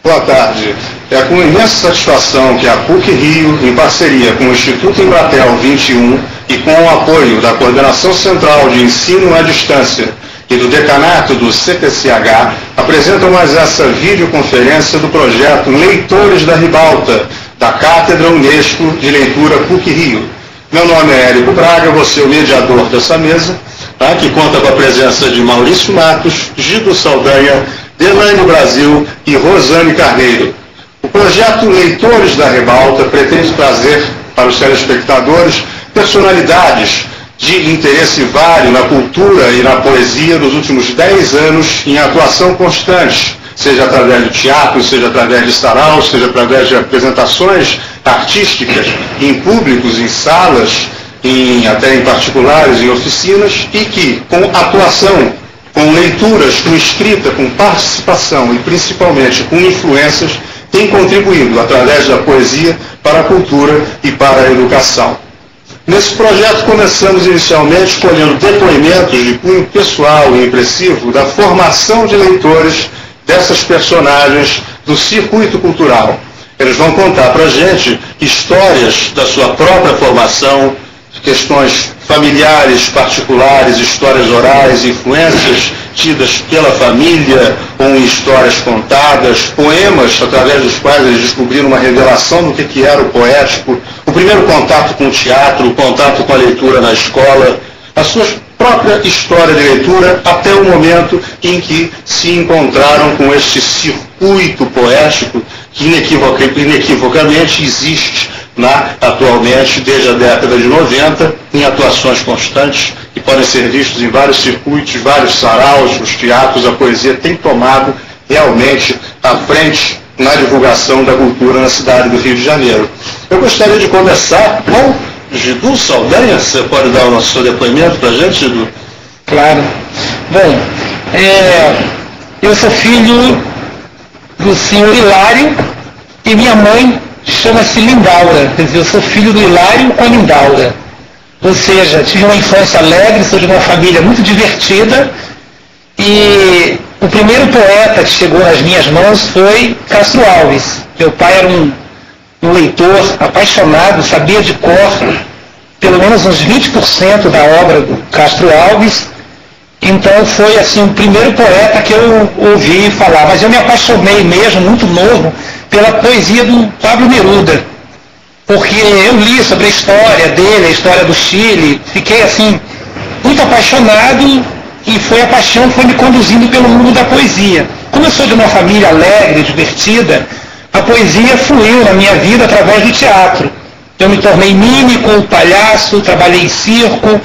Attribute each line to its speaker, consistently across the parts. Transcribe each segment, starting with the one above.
Speaker 1: Boa tarde. É com imensa satisfação que a PUC-Rio, em parceria com o Instituto Embratel 21 e com o apoio da Coordenação Central de Ensino à Distância e do Decanato do CPCH, apresentam mais essa videoconferência do projeto Leitores da Ribalta, da Cátedra Unesco de Leitura PUC-Rio. Meu nome é Érico Braga, vou ser o mediador dessa mesa, que conta com a presença de Maurício Matos, Gido Saldanha, Delane Brasil e Rosane Carneiro. O projeto Leitores da Ribalta pretende trazer para os telespectadores personalidades de interesse vário na cultura e na poesia dos últimos 10 anos em atuação constante, seja através do teatro, seja através de saraus, seja através de apresentações artísticas em públicos, em salas, até em particulares, em oficinas, e que, com atuação, com leituras, com escrita, com participação e principalmente com influências, tem contribuído, através da poesia, para a cultura e para a educação. Nesse projeto começamos inicialmente colhendo depoimentos de cunho pessoal e impressivo da formação de leitores dessas personagens do circuito cultural. Eles vão contar para a gente histórias da sua própria formação, questões familiares, particulares, histórias orais, influências tidas pela família ou em histórias contadas, poemas através dos quais eles descobriram uma revelação do que era o poético, o primeiro contato com o teatro, o contato com a leitura na escola, a sua própria história de leitura até o momento em que se encontraram com este circuito poético que inequivocamente existe atualmente, desde a década de 90, em atuações constantes, que podem ser vistos em vários circuitos, vários saraus, os teatros. A poesia tem tomado realmente a frente na divulgação da cultura na cidade do Rio de Janeiro. Eu gostaria de começar com Gidu Saldanha. Você pode dar o seu depoimento para a gente, Gidu?
Speaker 2: Claro. Bom, eu sou filho do senhor Hilário e minha mãe chama-se Lindaura. Quer dizer, eu sou filho do Hilário com a Lindaura. Ou seja, tive uma infância alegre, sou de uma família muito divertida, e o primeiro poeta que chegou nas minhas mãos foi Castro Alves. Meu pai era um leitor apaixonado, sabia de cor pelo menos uns 20% da obra do Castro Alves. Então foi assim o primeiro poeta que eu ouvi falar. Mas eu me apaixonei mesmo, muito novo, pela poesia do Pablo Neruda, porque eu li sobre a história dele, a história do Chile, fiquei assim muito apaixonado, e a paixão foi me conduzindo pelo mundo da poesia. Como eu sou de uma família alegre, divertida, a poesia fluiu na minha vida através do teatro. Eu me tornei mímico, palhaço, trabalhei em circo,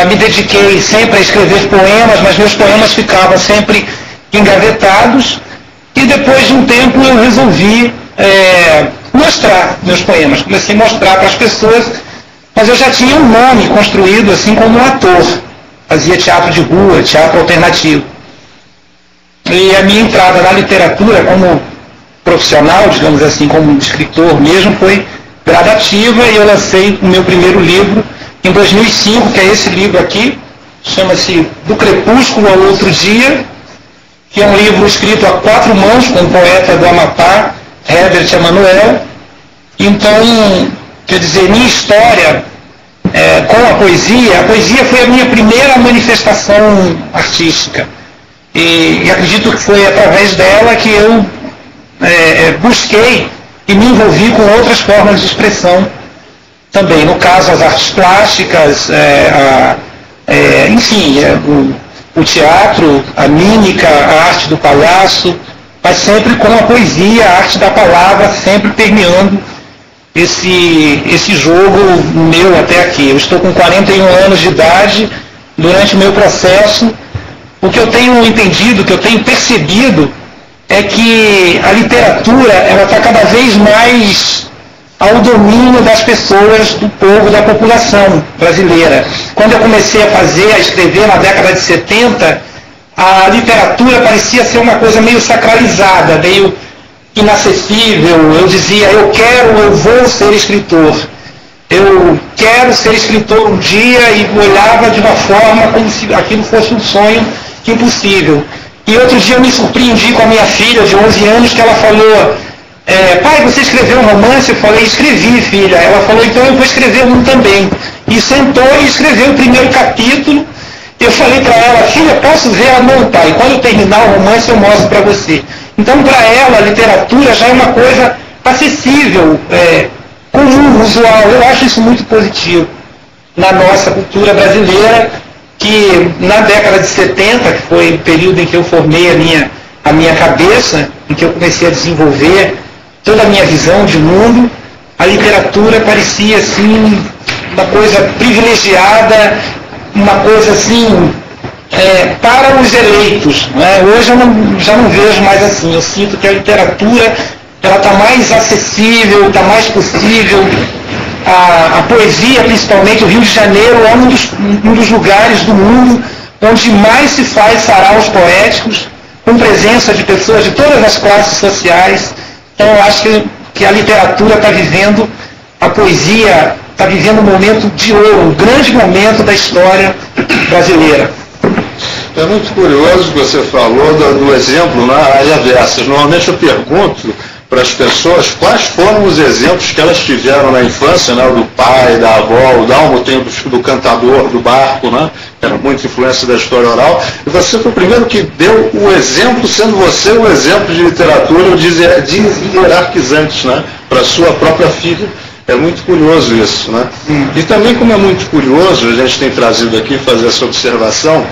Speaker 2: me dediquei sempre a escrever poemas, mas meus poemas ficavam sempre engavetados, e depois de um tempo eu resolvi mostrar meus poemas. Comecei a mostrar para as pessoas, mas eu já tinha um nome construído assim como um ator. Fazia teatro de rua, teatro alternativo. E a minha entrada na literatura como profissional, digamos assim, como escritor mesmo, foi gradativa, e eu lancei o meu primeiro livro em 2005, que é esse livro aqui, chama-se Do Crepúsculo ao Outro Dia, que é um livro escrito a 4 mãos com o poeta do Amapá, Herbert Emanuel. Então, quer dizer, minha história com a poesia foi a minha primeira manifestação artística. E acredito que foi através dela que eu busquei e me envolvi com outras formas de expressão também. No caso, as artes plásticas, enfim, o teatro, a mímica, a arte do palhaço, mas sempre com a poesia, a arte da palavra, sempre permeando esse jogo meu até aqui. Eu estou com 41 anos de idade. Durante o meu processo, o que eu tenho entendido, o que eu tenho percebido, é que a literatura ela está cada vez mais ao domínio das pessoas, do povo, da população brasileira. Quando eu comecei a escrever na década de 70, a literatura parecia ser uma coisa meio sacralizada, meio inacessível. Eu dizia, eu vou ser escritor. Eu quero ser escritor um dia, e olhava de uma forma como se aquilo fosse um sonho impossível. E outro dia eu me surpreendi com a minha filha de 11 anos, que ela falou, pai, você escreveu um romance? Eu falei, escrevi, filha. Ela falou, então eu vou escrever um também. E sentou e escreveu o primeiro capítulo. Eu falei para ela, filha, posso ver? Ela, não, pai, quando eu terminar o romance eu mostro para você. Então, para ela, a literatura já é uma coisa acessível, comum, usual. Eu acho isso muito positivo na nossa cultura brasileira, que na década de 70, que foi o período em que eu formei a minha cabeça, em que eu comecei a desenvolver toda a minha visão de mundo, a literatura parecia assim uma coisa privilegiada, uma coisa assim para os eleitos. Né? Hoje eu já não vejo mais assim. Eu sinto que a literatura ela está mais acessível, está mais possível. A poesia, principalmente, o Rio de Janeiro é um dos lugares do mundo onde mais se faz saraus poéticos, com presença de pessoas de todas as classes sociais. Então eu acho que a literatura está vivendo, a poesia está vivendo um momento de ouro, um grande momento da história brasileira.
Speaker 1: É muito curioso que você falou do exemplo nas avessas. Normalmente eu pergunto para as pessoas quais foram os exemplos que elas tiveram na infância, né? O do pai, da avó, o Dalmo tem do cantador, do barco, né? Era muita influência da história oral. E você foi o primeiro que deu o exemplo, sendo você o exemplo de literatura de hierarquizantes, né? Para a sua própria filha. É muito curioso isso, né? E também, como é muito curioso, a gente tem trazido aqui, fazer essa observação,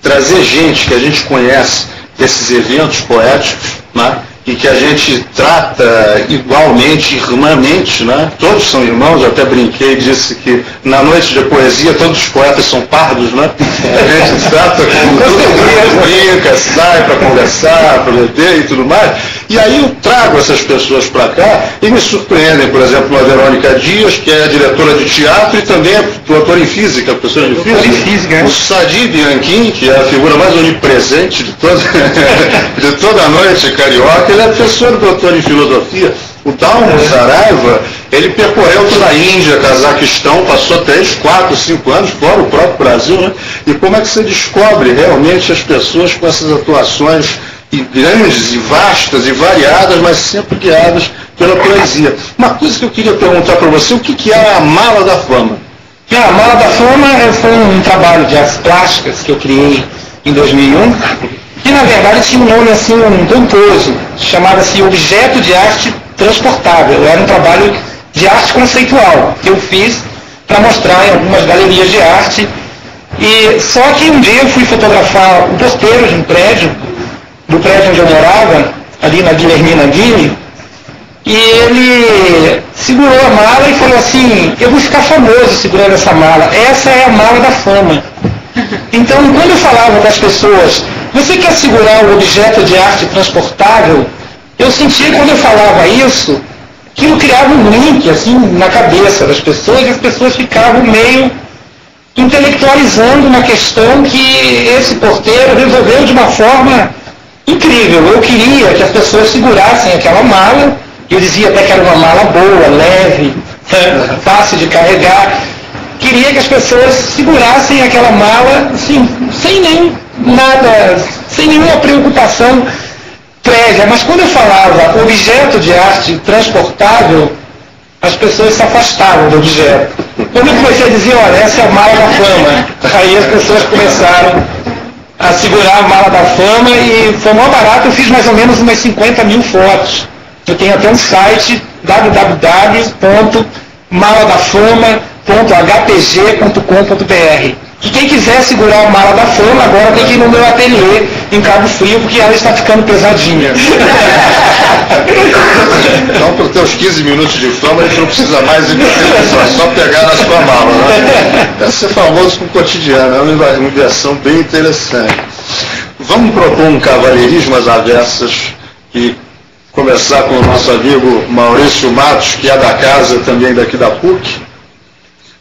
Speaker 1: trazer gente que a gente conhece desses eventos poéticos, né? E que a gente trata igualmente, irmãmente, né? Todos são irmãos. Eu até brinquei e disse que na noite de poesia todos os poetas são pardos, né? A gente trata como todo mundo brinca, sai para conversar, para beber e tudo mais. E aí eu trago essas pessoas para cá e me surpreendem, por exemplo, a Verônica Dias, que é diretora de teatro e também é doutora em física, professora de física. O Sadi Bianchim, que é a figura mais onipresente de toda a noite carioca, ele é professor e doutor em filosofia. O Dalmo Saraiva, ele percorreu toda a Índia, Cazaquistão, passou 3, 4, 5 anos fora o próprio Brasil, né? E como é que você descobre realmente as pessoas com essas atuações grandes e vastas e variadas, mas sempre guiadas pela poesia? Uma coisa que eu queria perguntar para você, o que é a Mala da Fama?
Speaker 2: A Mala da Fama foi um trabalho de artes plásticas que eu criei em 2001, que na verdade tinha um nome assim, um pomposo, chamava-se Objeto de Arte Transportável. Era um trabalho de arte conceitual que eu fiz para mostrar em algumas galerias de arte. E só que um dia eu fui fotografar o porteiro de um prédio, do prédio onde eu morava, ali na Guilhermina Guilherme, e ele segurou a mala e falou assim, eu vou ficar famoso segurando essa mala, essa é a mala da fama. Então, quando eu falava para as pessoas, você quer segurar um objeto de arte transportável? Eu sentia, quando eu falava isso, que eu criava um link assim, na cabeça das pessoas, e as pessoas ficavam meio intelectualizando uma questão que esse porteiro resolveu de uma forma incrível. Eu queria que as pessoas segurassem aquela mala, eu dizia até que era uma mala boa, leve, fácil de carregar. Queria que as pessoas segurassem aquela mala assim, sem nem nada, sem nenhuma preocupação prévia. Mas quando eu falava objeto de arte transportável, as pessoas se afastavam do objeto. Quando eu comecei a dizer, olha, essa é a Mala da Fama, aí as pessoas começaram a segurar a Mala da Fama e foi mó barato. Eu fiz mais ou menos umas 50 mil fotos. Eu tenho até um site, www.maladafama.hpg.com.br. E quem quiser segurar a Mala da Fama, agora tem que ir no meu ateliê em Cabo Frio, porque ela está ficando pesadinha.
Speaker 1: Então, para os teus 15 minutos de fama, a gente não precisa mais ir para televisão, é só pegar na sua mala, né? É ser famoso com o cotidiano, é uma inversão bem interessante. Vamos propor um cavalheirismo às avessas e começar com o nosso amigo Maurício Matos, que é da casa também daqui da PUC.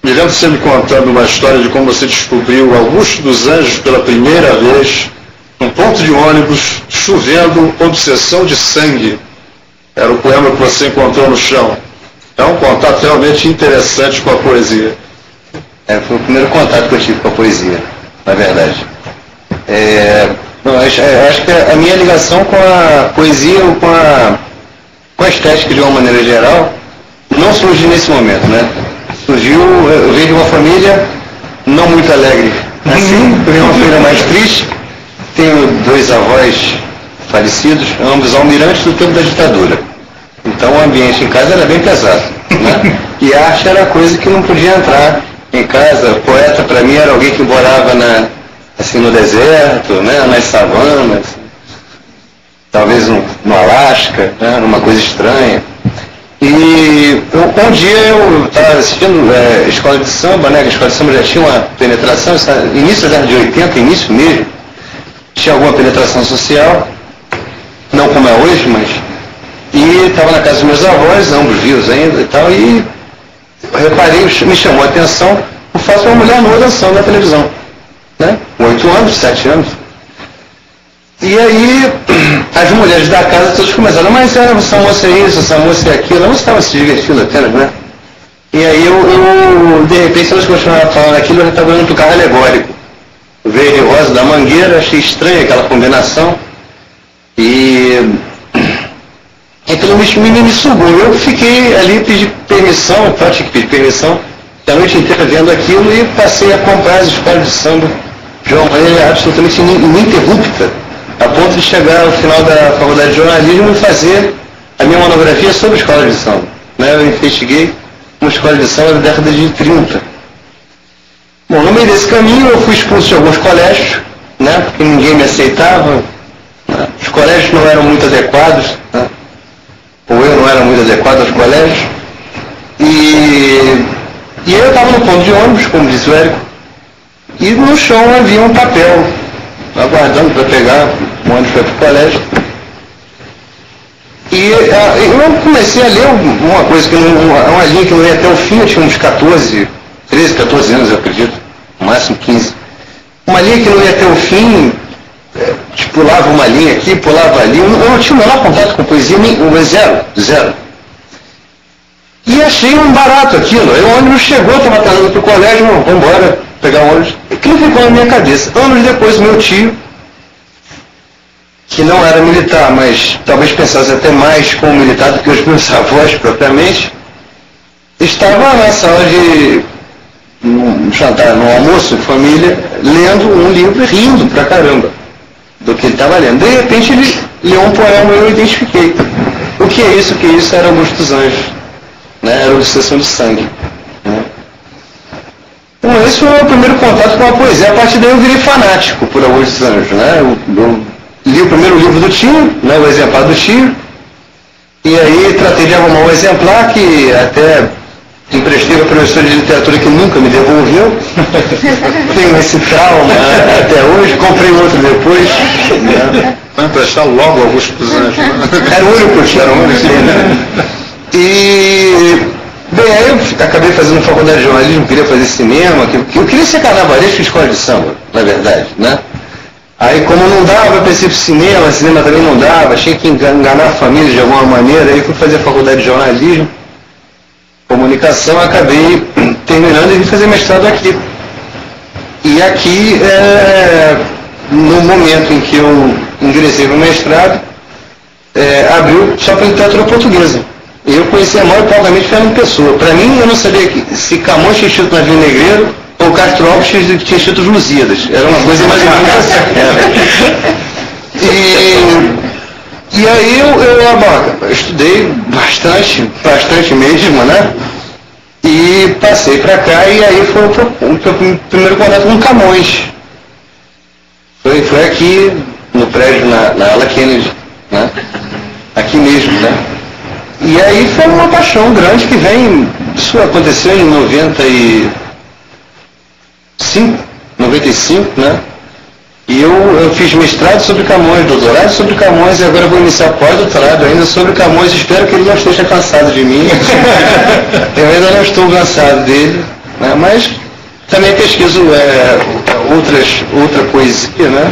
Speaker 1: Me lembro você me contando uma história de como você descobriu Augusto dos Anjos pela primeira vez, num ponto de ônibus, chovendo, Obsessão de Sangue. Era o poema que você encontrou no chão. É um contato realmente interessante com a poesia.
Speaker 3: Foi o primeiro contato que eu tive com a poesia, na verdade. Não, acho que a minha ligação com a poesia ou com a estética de uma maneira geral não surgiu nesse momento, né? Surgiu, eu venho de uma família não muito alegre. Assim, eu venho de uma família mais triste, tenho 2 avós falecidos, ambos almirantes do tempo da ditadura. Então o ambiente em casa era bem pesado, né? E a arte era coisa que não podia entrar em casa. O poeta para mim era alguém que morava no deserto, né? Nas savanas, talvez no Alasca, né? Numa coisa estranha. E um dia eu estava assistindo escola de samba, né? A escola de samba já tinha uma penetração, início da década de 80, início mesmo, tinha alguma penetração social, não como é hoje, mas... E estava na casa dos meus avós, ambos vivos ainda e tal, e reparei, me chamou a atenção o fato de uma mulher nua dançando na televisão, né? 8 anos, 7 anos. E aí, as mulheres da casa todas começaram, mas essa moça é isso, essa moça é aquilo, elas estavam se divertindo apenas, né? E aí eu de repente, elas continuaram falando aquilo, eu já estava olhando para o carro alegórico. O verde e rosa da Mangueira, achei estranha aquela combinação. E aquilo me sugou. Eu fiquei ali, pedi permissão, eu tinha que pedir permissão, a noite inteira vendo aquilo e passei a comprar as escolas de samba de uma maneira absolutamente ininterrupta, a ponto de chegar ao final da faculdade de jornalismo e fazer a minha monografia sobre escola de samba. Né? Eu investiguei uma escola de samba da década de 30. Bom, no meio desse caminho eu fui expulso de alguns colégios, né? Porque ninguém me aceitava, né? Os colégios não eram muito adequados, né? Ou eu não era muito adequado aos colégios. E eu estava no ponto de ônibus, como disse o Érico, e no chão havia um papel, aguardando para pegar o ônibus para o colégio. E eu comecei a ler uma coisa, uma linha que não ia até o fim, eu tinha uns 13, 14 anos, eu acredito, no máximo 15. Uma linha que não ia até o fim, pulava uma linha aqui, pulava ali, eu não tinha o menor contato com poesia, zero. E achei um barato aquilo. Aí o ônibus chegou, estava atrasado para o colégio, vamos embora pegar o ônibus. Aquilo ficou na minha cabeça. Anos depois, meu tio, que não era militar, mas talvez pensasse até mais como militar do que os meus avós propriamente, estava na sala de jantar, no almoço de família, lendo um livro e rindo pra caramba do que ele estava lendo. De repente ele leu um poema e eu identifiquei. O que é isso? O que é isso? Era Augusto dos Anjos. Né? Era Obsessão de Sangue. Né? Então esse foi o meu primeiro contato com a poesia. A partir daí eu virei fanático por Augusto dos Anjos. Né? Eu li o primeiro livro do tio, né? O exemplar do tio, e aí tratei de arrumar um exemplar que até emprestei para o professor de literatura que nunca me devolveu. Tenho esse trauma até hoje, comprei outro depois. Né?
Speaker 1: Vai emprestar logo Augusto dos Anjos.
Speaker 3: Era o único que era o único. Né? E, bem, aí eu acabei fazendo faculdade de jornalismo, queria fazer cinema, eu queria ser carnavalesco em escola de samba, na verdade, né? Aí como não dava, eu pensei pro cinema também não dava, tinha que enganar a família de alguma maneira, aí fui fazer faculdade de jornalismo, comunicação, acabei terminando e vim fazer mestrado aqui. E aqui, no momento em que eu ingressei no mestrado, abriu só para literatura portuguesa. E eu conhecia mal e provavelmente Fernando Pessoa. Para mim, eu não sabia se Camões tinha escrito Navio Negreiro ou Castro Alves tinha escrito Os Lusíadas. Era uma coisa mais ou menos assim. E aí eu estudei bastante mesmo, né? E passei para cá e aí foi o primeiro contato com Camões. Foi aqui no prédio, na ala Kennedy, né? Aqui mesmo, né? E aí foi uma paixão grande que vem, isso aconteceu em 95, né? E eu fiz mestrado sobre Camões, doutorado sobre Camões e agora vou iniciar pós-doutorado ainda sobre Camões. Espero que ele não esteja cansado de mim. Eu ainda não estou cansado dele, né? Mas também pesquiso outra poesia, né?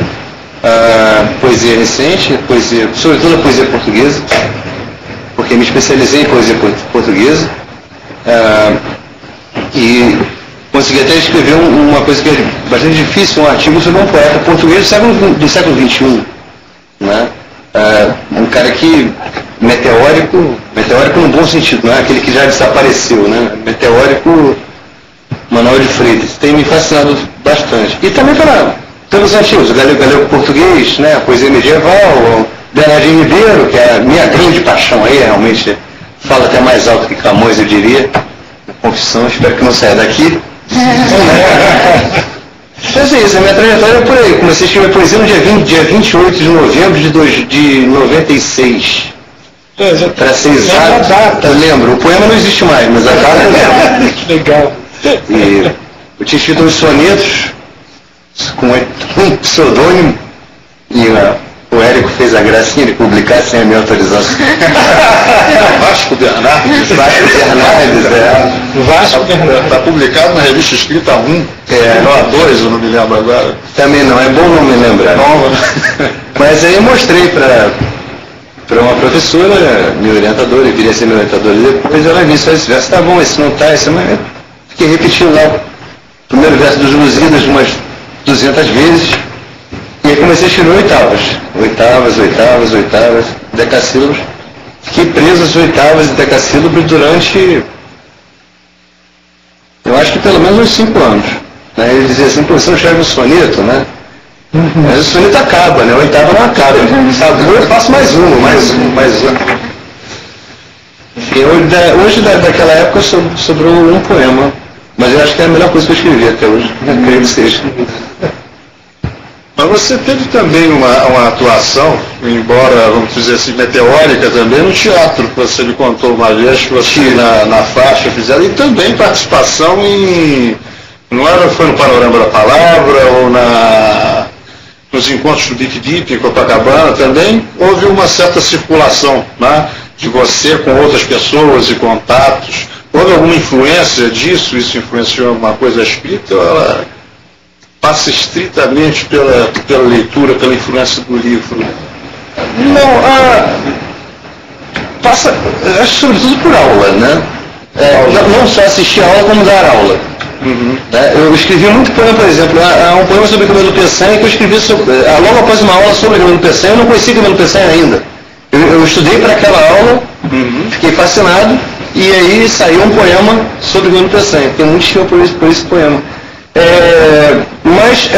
Speaker 3: Poesia recente, sobretudo a poesia portuguesa, porque me especializei em poesia portuguesa. E consegui até escrever uma coisa que é bastante difícil, um artigo sobre um poeta português do século XXI. Né? Um cara que, meteórico no bom sentido, não é aquele que já desapareceu, né? Meteórico, Manuel de Freitas. Tem me fascinado bastante. E também pelos antigos, o galego português, né? A poesia medieval, Bernardinho Ribeiro, que é a minha grande paixão aí, realmente fala até mais alto que Camões, eu diria. Confissão, espero que não saia daqui. Mas é isso, a minha trajetória é por aí. Comecei a escrever poesia no dia 28 de novembro de 96. Para ser exato, eu lembro. O poema não existe mais, mas a data eu lembro.
Speaker 2: Legal.
Speaker 3: E eu tinha escrito uns sonetos com um pseudônimo e o Érico fez a gracinha de publicar sem a minha autorização.
Speaker 1: Vasco Bernardes.
Speaker 2: Vasco Bernardes.
Speaker 1: Está publicado na revista Escrita 1. Não, a 2, eu não me lembro agora.
Speaker 3: Também não, é bom não me lembrar. Mas aí eu mostrei para uma professora, minha orientadora, e viria a ser minha orientadora depois, ela disse, esse verso tá bom, esse não tá, esse não é. Fiquei repetindo lá o primeiro verso dos Lusíadas umas 200 vezes. E aí comecei a escrever oitavas, decassílabos. Fiquei preso às oitavas e decassílabos durante, eu acho que pelo menos uns 5 anos. Né? Ele dizia assim, você não escreve um soneto, né? Mas o soneto acaba, né? A oitava não acaba. Acabou, eu faço mais uma. Enfim, hoje daquela época sobrou um poema. Mas eu acho que é a melhor coisa que eu escrevi até hoje. Eu creio que seja.
Speaker 1: Mas você teve também uma atuação, embora, vamos dizer assim, meteórica também, no teatro, que você me contou uma vez, que você na faixa fizeram, e também participação foi no Panorama da Palavra, ou nos encontros do Big Deep em Copacabana também, houve uma certa circulação, né, de você com outras pessoas e contatos. Houve alguma influência disso? Isso influenciou alguma coisa escrita? Ou ela passa estritamente pela leitura, pela influência do livro?
Speaker 3: Não, passa, acho sobretudo por aula, né? Não só assistir a aula, como dar aula.
Speaker 1: Uhum.
Speaker 3: Eu escrevi muito poema, por exemplo, há um poema sobre Camilo Peçanha que eu escrevi logo após uma aula sobre Camilo Peçanha. Eu não conhecia Camilo Peçanha ainda. Eu estudei para aquela aula, fiquei fascinado, e aí saiu um poema sobre Camilo Peçanha. Tem muito estima por esse poema. Mas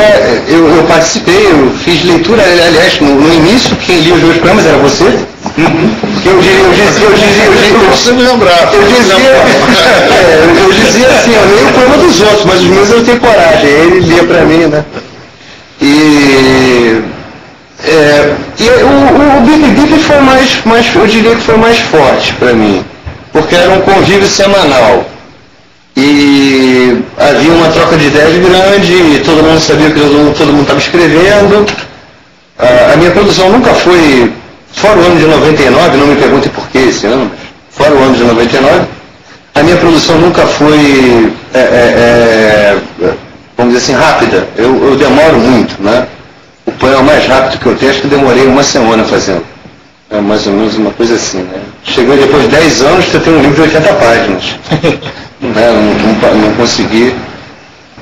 Speaker 3: eu participei, eu fiz leitura, aliás, no início, quem lia os meus poemas era você. Porque eu dizia assim, eu leio o poema dos outros, mas os meus eu não tenho coragem. Ele lia pra mim, né? E o Big Deep foi mais, eu diria que foi mais forte pra mim, porque era um convívio semanal. E havia uma troca de ideias grande, e todo mundo sabia que todo mundo estava escrevendo. A minha produção nunca foi, fora o ano de 99, não me perguntem por que esse ano, mas fora o ano de 99, a minha produção nunca foi, vamos dizer assim, rápida. Eu demoro muito, né? O poema mais rápido que eu tenho, acho que demorei uma semana fazendo. É mais ou menos uma coisa assim, né? Chegou depois de 10 anos, você tem um livro de 80 páginas. Não consegui.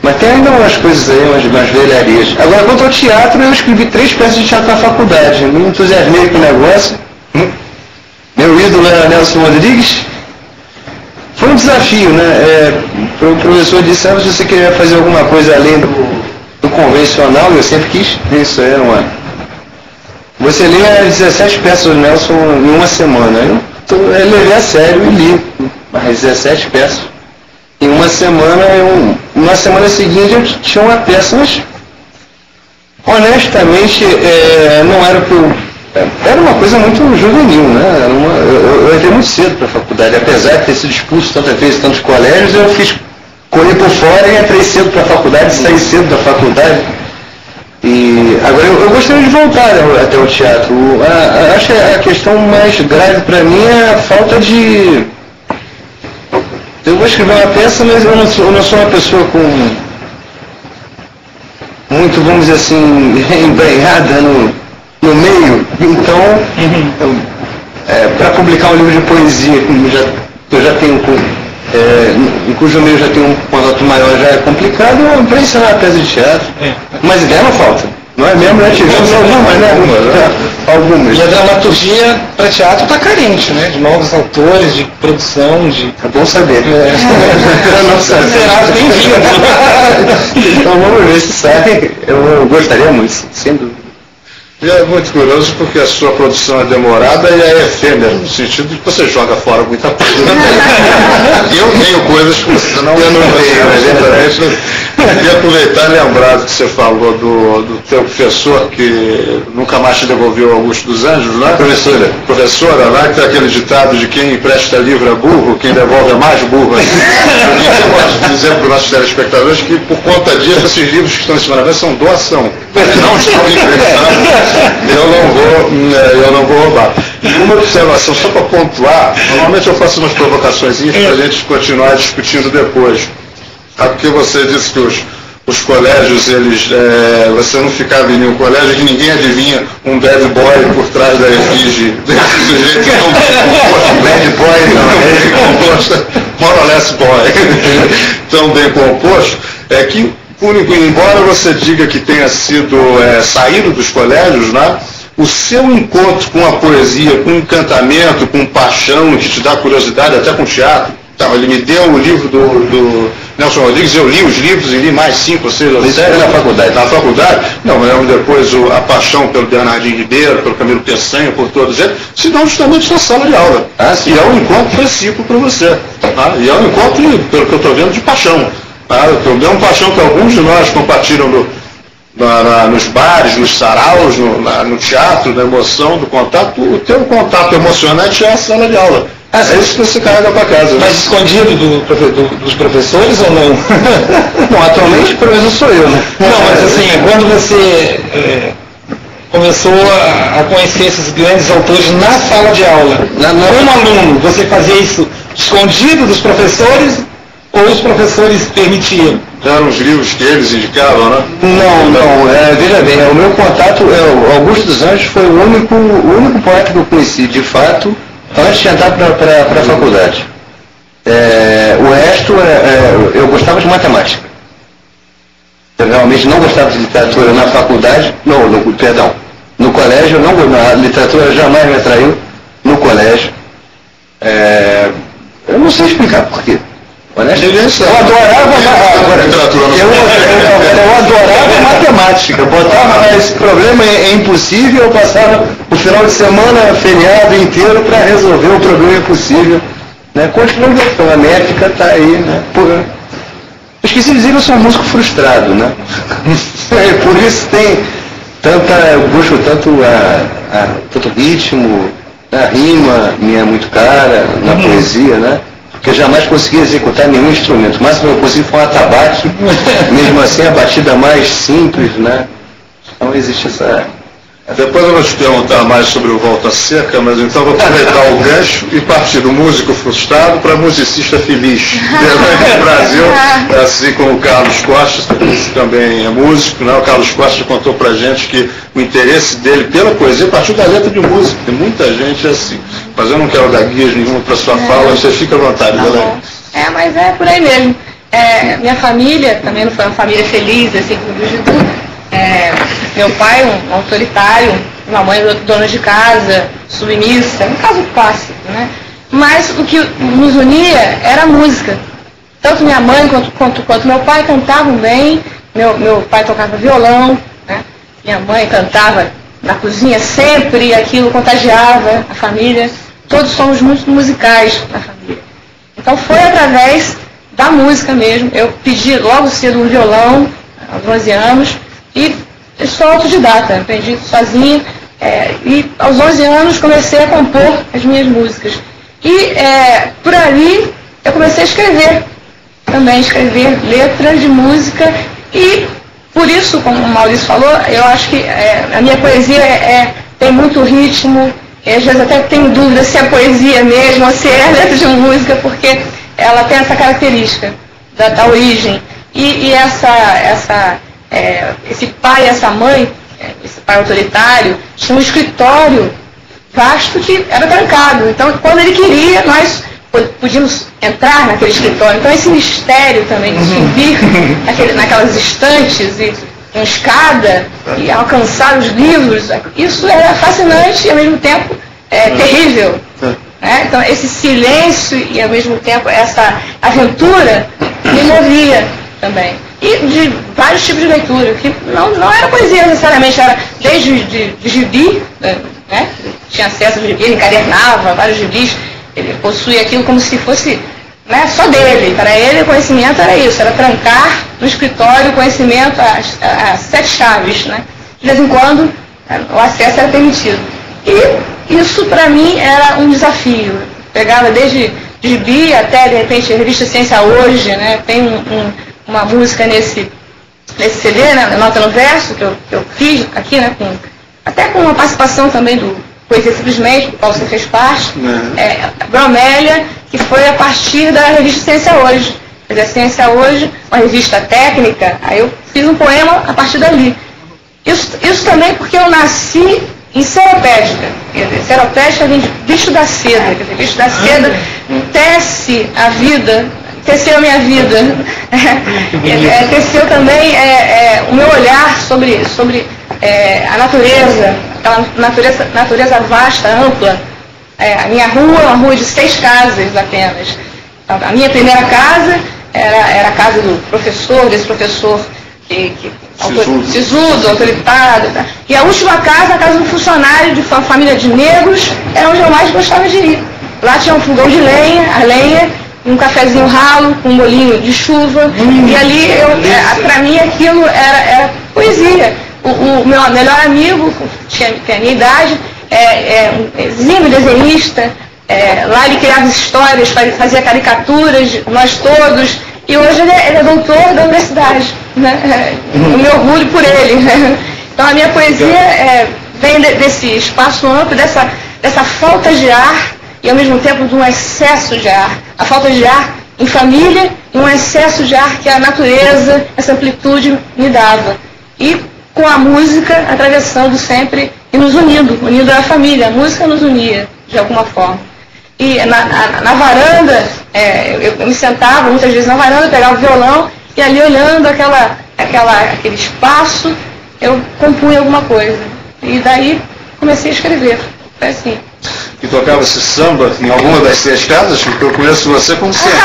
Speaker 3: Mas tem ainda umas coisas aí, umas velharias. Agora, quanto ao teatro, eu escrevi 3 peças de teatro na faculdade. Me entusiasmei com o negócio. Meu ídolo era Nelson Rodrigues. Foi um desafio, né? O professor disse, se você queria fazer alguma coisa além do convencional, eu sempre quis. Isso era Você lê 17 peças do Nelson em uma semana. Eu levei a sério e li mais 17 peças. Em uma semana, na semana seguinte eu tinha uma peça, mas honestamente não era o que eu... Era uma coisa muito juvenil, né? Eu entrei muito cedo para a faculdade, apesar de ter sido expulso tantas vezes, tantos colégios, eu corri por fora e entrei cedo para a faculdade, saí cedo da faculdade. E agora eu gostaria de voltar até o teatro. Acho que a questão mais grave para mim é a falta de... Eu vou escrever uma peça, mas eu não sou uma pessoa com muito, vamos dizer assim, embrenhada no meio. Então, para publicar um livro de poesia, eu já tenho em cujo meio já tem um contato maior, já é complicado, para ensinar a peça de teatro. Mas ideia não falta. Não é mesmo, né? Tivemos algumas.
Speaker 2: E a dramaturgia para teatro está carente, né? De novos autores, de produção, de...
Speaker 3: É bom saber. Não saber.
Speaker 2: Será bem-vindo.
Speaker 3: Então vamos ver se sai. Eu gostaria muito, sem dúvida.
Speaker 1: E é muito curioso porque a sua produção é demorada e é efêmera, no sentido de que você joga fora muita coisa. Eu tenho coisas que você não tenho, exatamente. E aproveitar e lembrar que você falou do teu professor que nunca mais te devolveu Augusto dos Anjos, né? Professora, né? Que tem aquele ditado de quem empresta livro é burro, quem devolve é mais burro. Eu gosto de dizer para os nossos telespectadores que por conta disso esses livros que estão em cima da mesa são doação. Não estão emprestados. Eu não vou roubar. Uma observação, só para pontuar, normalmente eu faço umas provocações para a gente continuar discutindo depois. Porque você disse que os colégios, você não ficava em nenhum colégio que ninguém adivinha um bad boy por trás da efígie desse sujeito tão bem composto. Bad boy não, ele composto, more or less boy, tão bem composto, é que embora você diga que tenha sido saído dos colégios, né, o seu encontro com a poesia, com encantamento, com paixão, que te dá curiosidade até com teatro. Então, ele me deu o livro do Nelson Rodrigues, eu li os livros e li mais 5 ou 6 ou 7.
Speaker 3: Na faculdade?
Speaker 1: Na faculdade? Não, eu lembro depois a paixão pelo Bernardinho Ribeiro, pelo Camilo Peçanha, por todos eles, se não justamente na sala de aula. E é um encontro recíproco para você. Tá? E é um encontro, pelo que eu estou vendo, de paixão. É uma paixão que alguns de nós compartilham nos bares, nos saraus, no teatro, na emoção, do contato. O teu contato emocionante é a sala de aula. É isso que você carrega para casa.
Speaker 2: Mas escondido dos professores ou não?
Speaker 3: Bom, atualmente o professor sou eu, né?
Speaker 2: Não, mas assim, quando você começou a conhecer esses grandes autores na sala de aula, como aluno, você fazia isso escondido dos professores ou os professores permitiam?
Speaker 1: Eram os livros que eles indicavam, né?
Speaker 3: Não. Veja bem, o meu contato, o Augusto dos Anjos foi o único poeta que eu conheci, de fato, antes de entrar para a faculdade. O resto, eu gostava de matemática. Eu realmente não gostava de literatura na faculdade, no colégio, a literatura jamais me atraiu no colégio. Eu não sei explicar por quê. Eu adorava matemática. Botava esse problema é impossível, eu passava o final de semana, feriado inteiro para resolver o problema impossível. Né? Continua a métrica está aí, né? Esqueci de dizer que eu sou um músico frustrado, né? Por isso eu busco tanto ritmo, a rima minha é muito cara, na poesia, né? Porque eu jamais consegui executar nenhum instrumento. O máximo que eu consegui foi um atabaque, mesmo assim a batida mais simples, né? Então existe essa...
Speaker 1: Depois eu vou te perguntar mais sobre o Volta Seca, mas então vou aproveitar o gancho e partir do músico frustrado para musicista feliz. No Brasil, assim como o Carlos Costa, que também é músico, né? O Carlos Costa contou pra gente que o interesse dele pela poesia partiu da letra de música. Tem muita gente assim. Mas eu não quero dar guias nenhuma para sua fala, você fica à vontade, galera.
Speaker 4: Mas é por aí mesmo. Minha família também não foi uma família feliz, assim como o Gidu. Meu pai, um autoritário, minha mãe, dona de casa, submissa, um caso clássico, né? Mas o que nos unia era a música. Tanto minha mãe quanto meu pai cantavam bem, meu pai tocava violão, né? Minha mãe cantava na cozinha sempre, aquilo contagiava a família. Todos somos muito musicais na família. Então foi através da música mesmo. Eu pedi logo cedo um violão, aos 11 anos, e sou autodidata, aprendi sozinha. E aos 11 anos comecei a compor as minhas músicas. E por ali eu comecei a escrever, também escrever letras de música. E por isso, como o Maurício falou, eu acho que a minha poesia tem muito ritmo. Às vezes até tenho dúvida se é poesia mesmo ou se é letra de música, porque ela tem essa característica da origem. E esse pai e essa mãe, esse pai autoritário, tinha um escritório vasto que era trancado. Então, quando ele queria, nós podíamos entrar naquele escritório. Então esse mistério também de subir naquelas estantes e com escada e alcançar os livros, isso era fascinante e ao mesmo tempo terrível. Né? Então esse silêncio e ao mesmo tempo essa aventura me movia também. E de vários tipos de leitura, que não era poesia necessariamente, era desde de gibi, né? Tinha acesso a gibi, ele encadernava vários gibis, ele possuía aquilo como se fosse, né, só dele. Para ele o conhecimento era isso, era trancar no escritório o conhecimento, as 7 chaves. Né? De vez em quando o acesso era permitido. E isso para mim era um desafio. Pegava desde gibi até de repente a revista Ciência Hoje, né? Tem uma música nesse CD, né, Nota no Verso, que eu fiz aqui, né, até com uma participação também do Poesia Simplesmente, do qual você fez parte, Bromélia, que foi a partir da revista Ciência Hoje. Quer dizer, Ciência Hoje, uma revista técnica, aí eu fiz um poema a partir dali. Isso também porque eu nasci em Seropédica. Quer dizer, Seropédica vem de bicho da seda. Quer dizer, bicho da seda tece a vida, teceu a minha vida, teceu também o meu olhar sobre a natureza, aquela natureza vasta, ampla. A minha rua é uma rua de 6 casas apenas. A minha primeira casa era a casa do professor, desse professor sisudo, autoritário. Tá? E a última casa, a casa de um funcionário de uma família de negros, era onde eu mais gostava de ir. Lá tinha um fogão de lenha, a lenha, um cafezinho ralo, com um bolinho de chuva, e ali, para mim, aquilo era poesia. O meu melhor amigo, tinha a minha idade, um exímio desenhista, lá ele criava histórias, fazia caricaturas, nós todos, e hoje ele é doutor da universidade, né? Eu me orgulho por ele. Então a minha poesia vem desse espaço amplo, dessa falta de ar, e ao mesmo tempo de um excesso de ar. A falta de ar em família e um excesso de ar que a natureza, essa amplitude me dava. E com a música atravessando sempre e nos unindo a família. A música nos unia, de alguma forma. E na varanda, eu me sentava muitas vezes na varanda, pegava o violão e ali olhando aquele espaço, eu compunha alguma coisa. E daí comecei a escrever. Foi assim.
Speaker 1: E tocava-se samba em alguma das 6 casas? Porque eu conheço você como sempre.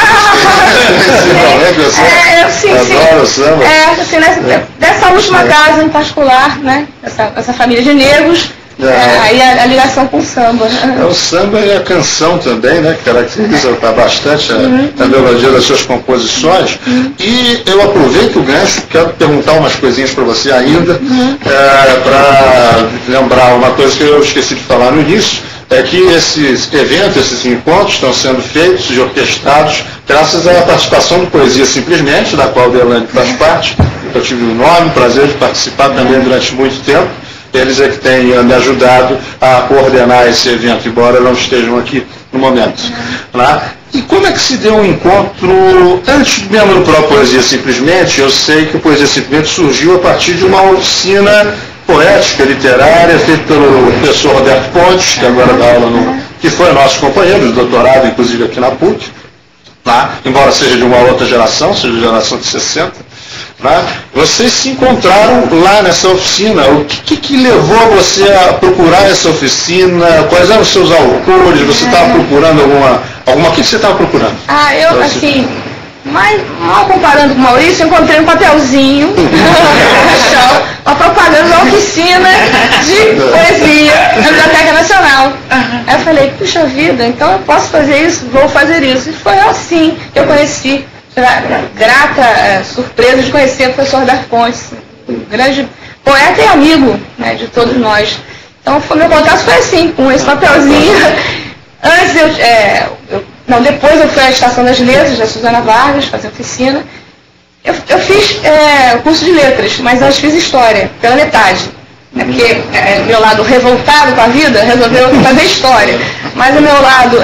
Speaker 4: Sim.
Speaker 1: Adoro samba.
Speaker 4: Assim, dessa última casa em particular, né? Essa família de negros, aí a ligação com o samba.
Speaker 1: O samba é a canção também, né? Que caracteriza bastante a melodia das suas composições. E eu aproveito o gancho, quero perguntar umas coisinhas para você ainda, para lembrar uma coisa que eu esqueci de falar no início. É que esses eventos, esses encontros estão sendo feitos e orquestrados graças à participação do Poesia Simplesmente, da qual a Deolane faz parte. Eu tive o enorme prazer de participar também durante muito tempo. Eles é que têm me ajudado a coordenar esse evento, embora não estejam aqui no momento. Né? E como é que se deu um encontro, antes mesmo do próprio Poesia Simplesmente, eu sei que o Poesia Simplesmente surgiu a partir de uma oficina poética, literária, feita pelo professor Roberto Pontes, que agora dá aula que foi nosso companheiro de doutorado, inclusive aqui na PUC, embora seja de uma outra geração, seja de geração de 60. Vocês se encontraram lá nessa oficina. O que levou você a procurar essa oficina? Quais eram os seus autores? Você estava procurando alguma... O que você estava procurando?
Speaker 4: Eu, assim... Mas, mal comparando com o Maurício, eu encontrei um papelzinho no chão, uma propaganda da oficina de poesia na Biblioteca Nacional. Aí eu falei, puxa vida, então eu posso fazer isso, vou fazer isso. E foi assim que eu conheci, grata surpresa de conhecer o professor Roberto Pontes, um grande poeta e amigo, né, de todos nós. Então meu contato foi assim, com esse papelzinho. Antes depois eu fui à Estação das Letras, da Suzana Vargas, fazer oficina. Eu fiz curso de letras, mas antes fiz história, pela metade. Porque meu lado revoltado com a vida resolveu fazer história. Mas o meu lado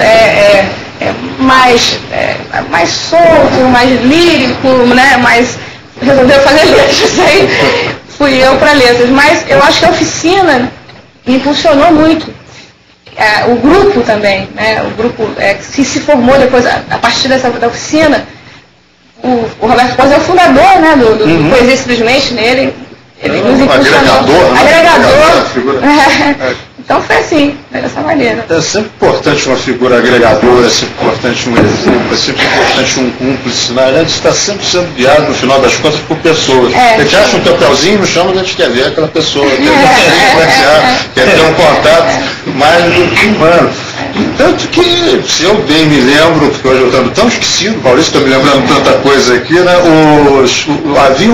Speaker 4: mais solto, mais lírico, né? Resolveu fazer letras. Aí fui eu para letras. Mas eu acho que a oficina me impulsionou muito. o grupo também, né? O grupo que se formou depois, a partir da oficina, o Roberto Pons é o fundador, né, do Poesia Simplesmente, nele. Ele nos impulsionou. Agregador. Então foi assim, dessa maneira.
Speaker 1: É sempre importante uma figura agregadora, é sempre importante um exemplo, é sempre importante um cúmplice. Na verdade, está sempre sendo guiado, no final das contas, por pessoas. A gente acha um papelzinho no chão, mas a gente quer ver aquela pessoa, quer influenciar, quer ter um contato mais do que humano. Tanto que, se eu bem me lembro, porque hoje eu estou tão esquecido, o Maurício está me lembrando tanta coisa aqui, né? Havia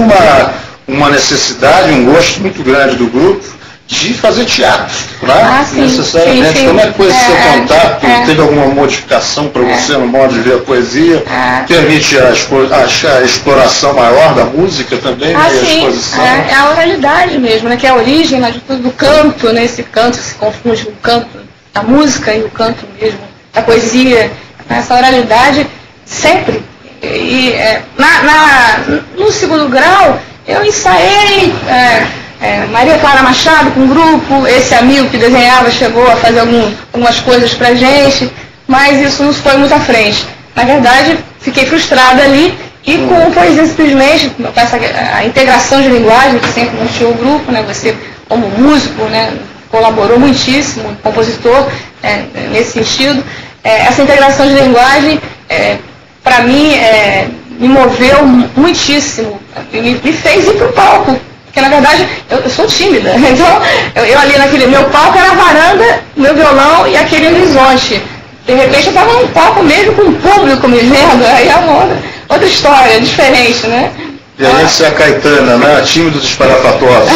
Speaker 1: uma necessidade, um gosto muito grande do grupo de fazer teatro, né? Necessariamente. Como é que foi esse seu contato? Teve alguma modificação para você no modo de ver a poesia? Permite a exploração maior da música também, né? E a exposição?
Speaker 4: É a oralidade mesmo, né? Que é a origem do canto, né? Esse canto que se confunde com o canto da música e o canto mesmo da poesia. Essa oralidade sempre. E no segundo grau, eu ensaiei Maria Clara Machado com um grupo, esse amigo que desenhava chegou a fazer algumas coisas pra gente, mas isso não foi muito à frente. Na verdade, fiquei frustrada ali e com Poesia Simplesmente, com a integração de linguagem que sempre mostrou o grupo, né? Você como músico, né, colaborou muitíssimo, compositor, nesse sentido. Essa integração de linguagem, para mim, me moveu muitíssimo, me fez ir para o palco. Porque, na verdade, eu sou tímida. Então, eu ali meu palco era a varanda, meu violão e aquele horizonte. De repente, eu estava num palco mesmo com o público me vendo. Aí é uma outra história, diferente, né?
Speaker 1: E aí você é a Caetana, né? A time dos espalhafatosos.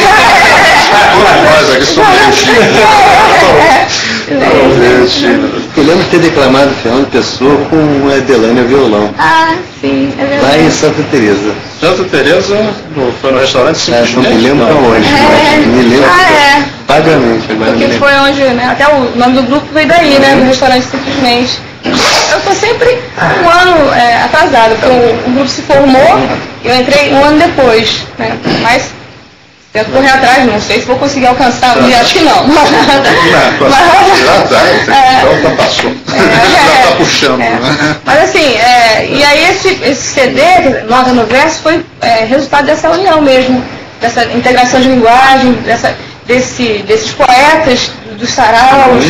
Speaker 1: Todos nós aqui somos tímidos.
Speaker 3: Eu lembro de ter declamado Fernando Pessoa com Edelânia violão.
Speaker 4: Sim, é verdade.
Speaker 3: Lá em Santa Teresa.
Speaker 1: Santa Teresa foi no restaurante Simplesmente?
Speaker 3: Não me lembro onde. Me lembro vagamente.
Speaker 4: Porque foi onde, né? Até o nome do grupo veio daí, né? Do restaurante Simplesmente. Eu estou sempre um ano atrasado, porque o grupo se formou e eu entrei um ano depois, né? Mas tento correr atrás, não sei se vou conseguir alcançar, acho que não.
Speaker 1: Já passou. Já está puxando.
Speaker 4: Mas assim, e aí esse CD, Nota no Verso, foi resultado dessa união mesmo, dessa integração de linguagem, desses poetas, dos saraus,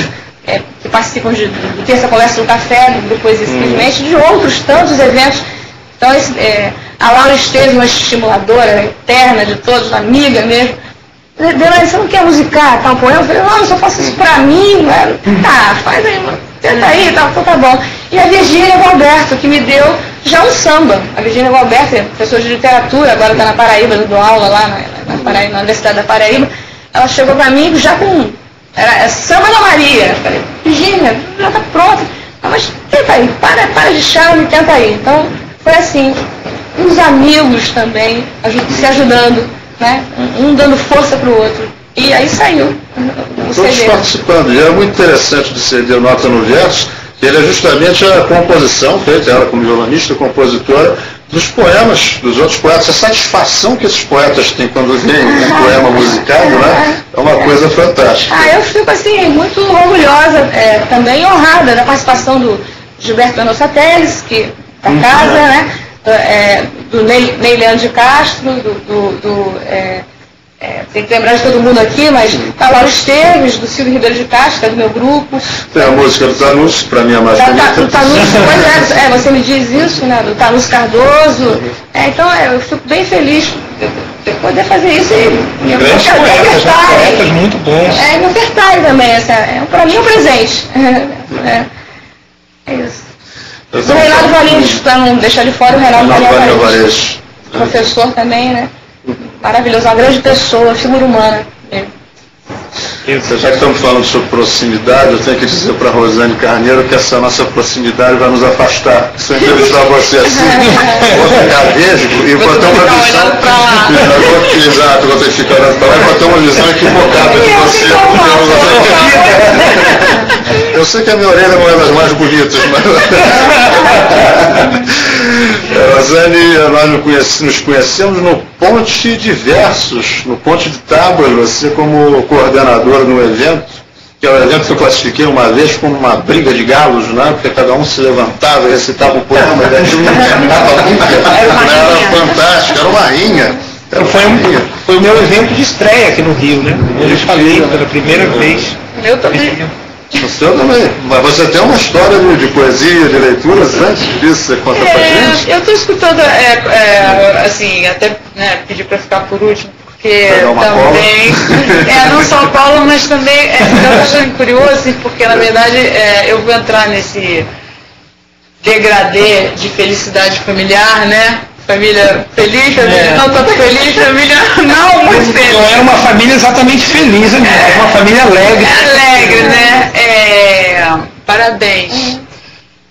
Speaker 4: que participam do Terça Conversa do Café, do Poesia Simplesmente, de outros tantos eventos. Então, a Laura Esteves, uma estimuladora eterna de todos, amiga mesmo. Delane, você não quer musicar, tá um poema? Eu falei, não, eu só faço isso pra mim. Tá, faz aí, tenta aí, tá bom. E a Virgínia Valberto, que me deu já um samba. A Virgínia Valberto é professora de literatura, agora está na Paraíba, dando aula lá na Universidade da Paraíba. Ela chegou pra mim já com... Era Samba da Maria. Eu falei, Virgínia, já tá pronto. Mas tenta aí, para de charme, tenta aí. Então, foi assim, uns amigos também, se ajudando, né? Um dando força para o outro. E aí saiu o
Speaker 1: todos
Speaker 4: CD.
Speaker 1: Participando. E é muito interessante do CD Nota no Verso, que ele é justamente a composição, feita ela como violonista, compositora, dos poemas dos outros poetas. A satisfação que esses poetas têm quando veem um poema musicado, né? É uma coisa fantástica.
Speaker 4: Eu fico assim, muito orgulhosa, também honrada da participação do Gilberto Mendonça Teles, que da casa, né? Do Ney Leandro de Castro, tem que lembrar de todo mundo aqui, mas da Laura Esteves, do Silvio Ribeiro de Castro, que é do meu grupo.
Speaker 1: Tem a música do Tanus, para mim é mais bonita.
Speaker 4: Do Tanus, pois você me diz isso, né? Do Tanus Cardoso. Então eu fico bem feliz de poder fazer isso e
Speaker 2: grandes poetas muito bons.
Speaker 4: Me ofertarem também, para mim é um presente. É isso. O Reinaldo Valinhos, para não deixar de fora, o Reinaldo Valinhos, professor também, né? Maravilhoso, uma grande pessoa, figura humana.
Speaker 1: Já que estamos falando sobre proximidade, eu tenho que dizer para a Rosane Carneiro que essa nossa proximidade vai nos afastar. Se eu entrevistar você assim, vou ficar vesgo e vou ter uma visão. Exato, vou ter que ficar olhando para lá e vou ter uma visão equivocada de você. Eu sei que a minha orelha não é das mais bonitas, mas. Rosane, nós nos conhecemos no Ponte de Versos, no Ponte de Tábuas, você como coordenadora no evento, que é o evento que eu classifiquei uma vez como uma briga de galos, né? Porque cada um se levantava e recitava um poema, e daquilo não terminava nunca. Era fantástico, era uma rinha.
Speaker 2: Foi o meu evento de estreia aqui no Rio, né? Eu falei pela primeira vez.
Speaker 4: Eu também.
Speaker 1: Você também. Mas você tem uma história de poesia, de leituras antes disso, você conta pra gente?
Speaker 4: Eu estou escutando, assim, até pedir para ficar por último, porque também, não só Paulo, mas também, eu estou achando curioso, assim, porque na verdade eu vou entrar nesse degradê de felicidade familiar, né? Família feliz, família não tanto feliz, família não muito feliz.
Speaker 2: Não é uma família exatamente feliz, né? É uma família alegre.
Speaker 4: Alegre, né? Parabéns.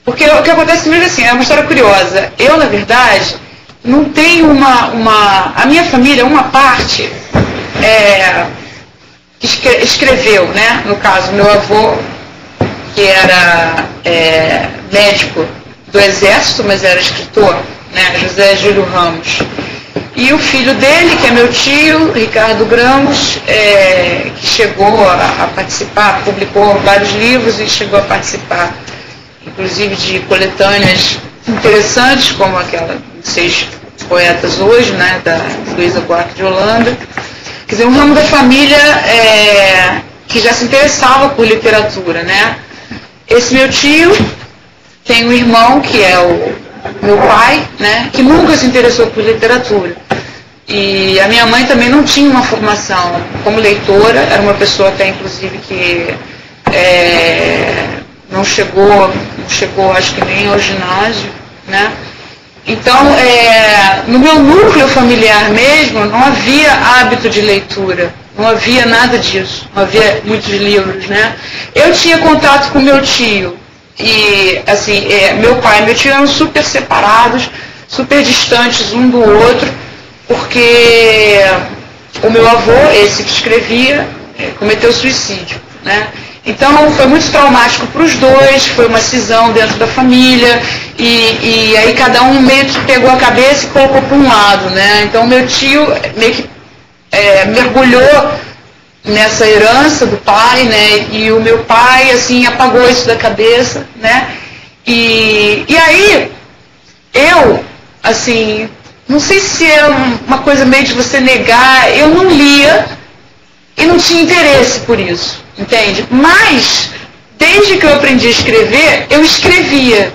Speaker 4: Porque o que acontece comigo assim, é uma história curiosa. Eu, na verdade, não tenho a minha família, uma parte que escreveu, né? No caso, meu avô, que era médico do Exército, mas era escritor, né? José Júlio Ramos. E o filho dele, que é meu tio, Ricardo Gramos, que chegou a participar, publicou vários livros e chegou a participar, inclusive, de coletâneas interessantes, como aquela 6 poetas hoje, né, da Luísa Buarque de Holanda. Quer dizer, um ramo da família que já se interessava por literatura, né? Esse meu tio tem um irmão, que é o meu pai, né, que nunca se interessou por literatura. E a minha mãe também não tinha uma formação como leitora, era uma pessoa até, inclusive, que não chegou, acho que nem ao ginásio, né? Então, no meu núcleo familiar mesmo, não havia hábito de leitura, não havia nada disso, não havia muitos livros, né? Eu tinha contato com meu tio, e, assim, meu pai e meu tio eram super separados, super distantes um do outro, porque o meu avô, esse que escrevia, cometeu suicídio, né? Então foi muito traumático para os dois, foi uma cisão dentro da família, e aí cada um meio que pegou a cabeça e colocou para um lado, né? Então meu tio meio que mergulhou nessa herança do pai, né? E o meu pai, assim, apagou isso da cabeça, né? E aí, eu, assim, não sei se é uma coisa meio de você negar, eu não lia e não tinha interesse por isso, entende? Mas, desde que eu aprendi a escrever, eu escrevia.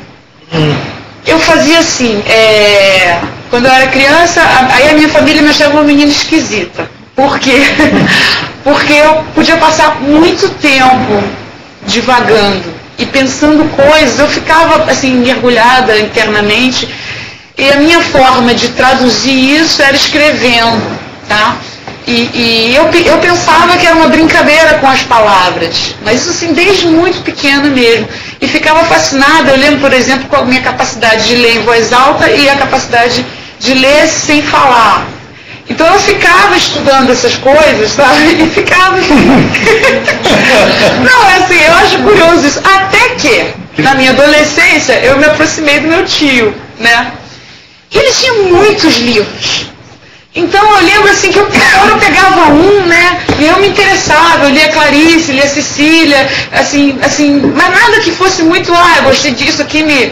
Speaker 4: Eu fazia assim, quando eu era criança, aí a minha família me achava uma menina esquisita. Por quê? Porque eu podia passar muito tempo divagando e pensando coisas, eu ficava assim mergulhada internamente, e a minha forma de traduzir isso era escrevendo, tá? E eu pensava que era uma brincadeira com as palavras, mas isso assim desde muito pequena mesmo, e ficava fascinada. Eu lembro, por exemplo, com a minha capacidade de ler em voz alta e a capacidade de ler sem falar. Então eu ficava estudando essas coisas, sabe? E ficava... Não, assim, eu acho curioso isso. Até que, na minha adolescência, eu me aproximei do meu tio, né? E ele tinha muitos livros. Então eu lembro assim que eu pegava um, né? E eu me interessava, eu lia Clarice, lia Cecília, assim, mas nada que fosse muito, eu gostei disso aqui,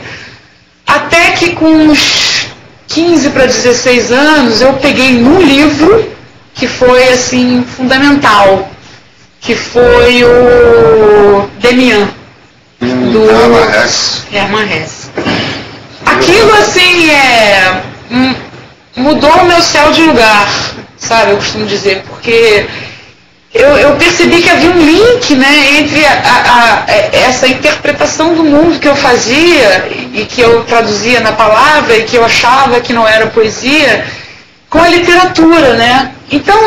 Speaker 4: até que com uns 15 para 16 anos, eu peguei num livro que foi, assim, fundamental, que foi o Demian, do Hermann Hesse. Aquilo, assim, mudou o meu céu de lugar, sabe, eu costumo dizer, porque eu percebi que havia um link, né, entre essa interpretação do mundo que eu fazia e que eu traduzia na palavra e que eu achava que não era poesia, com a literatura, né? Então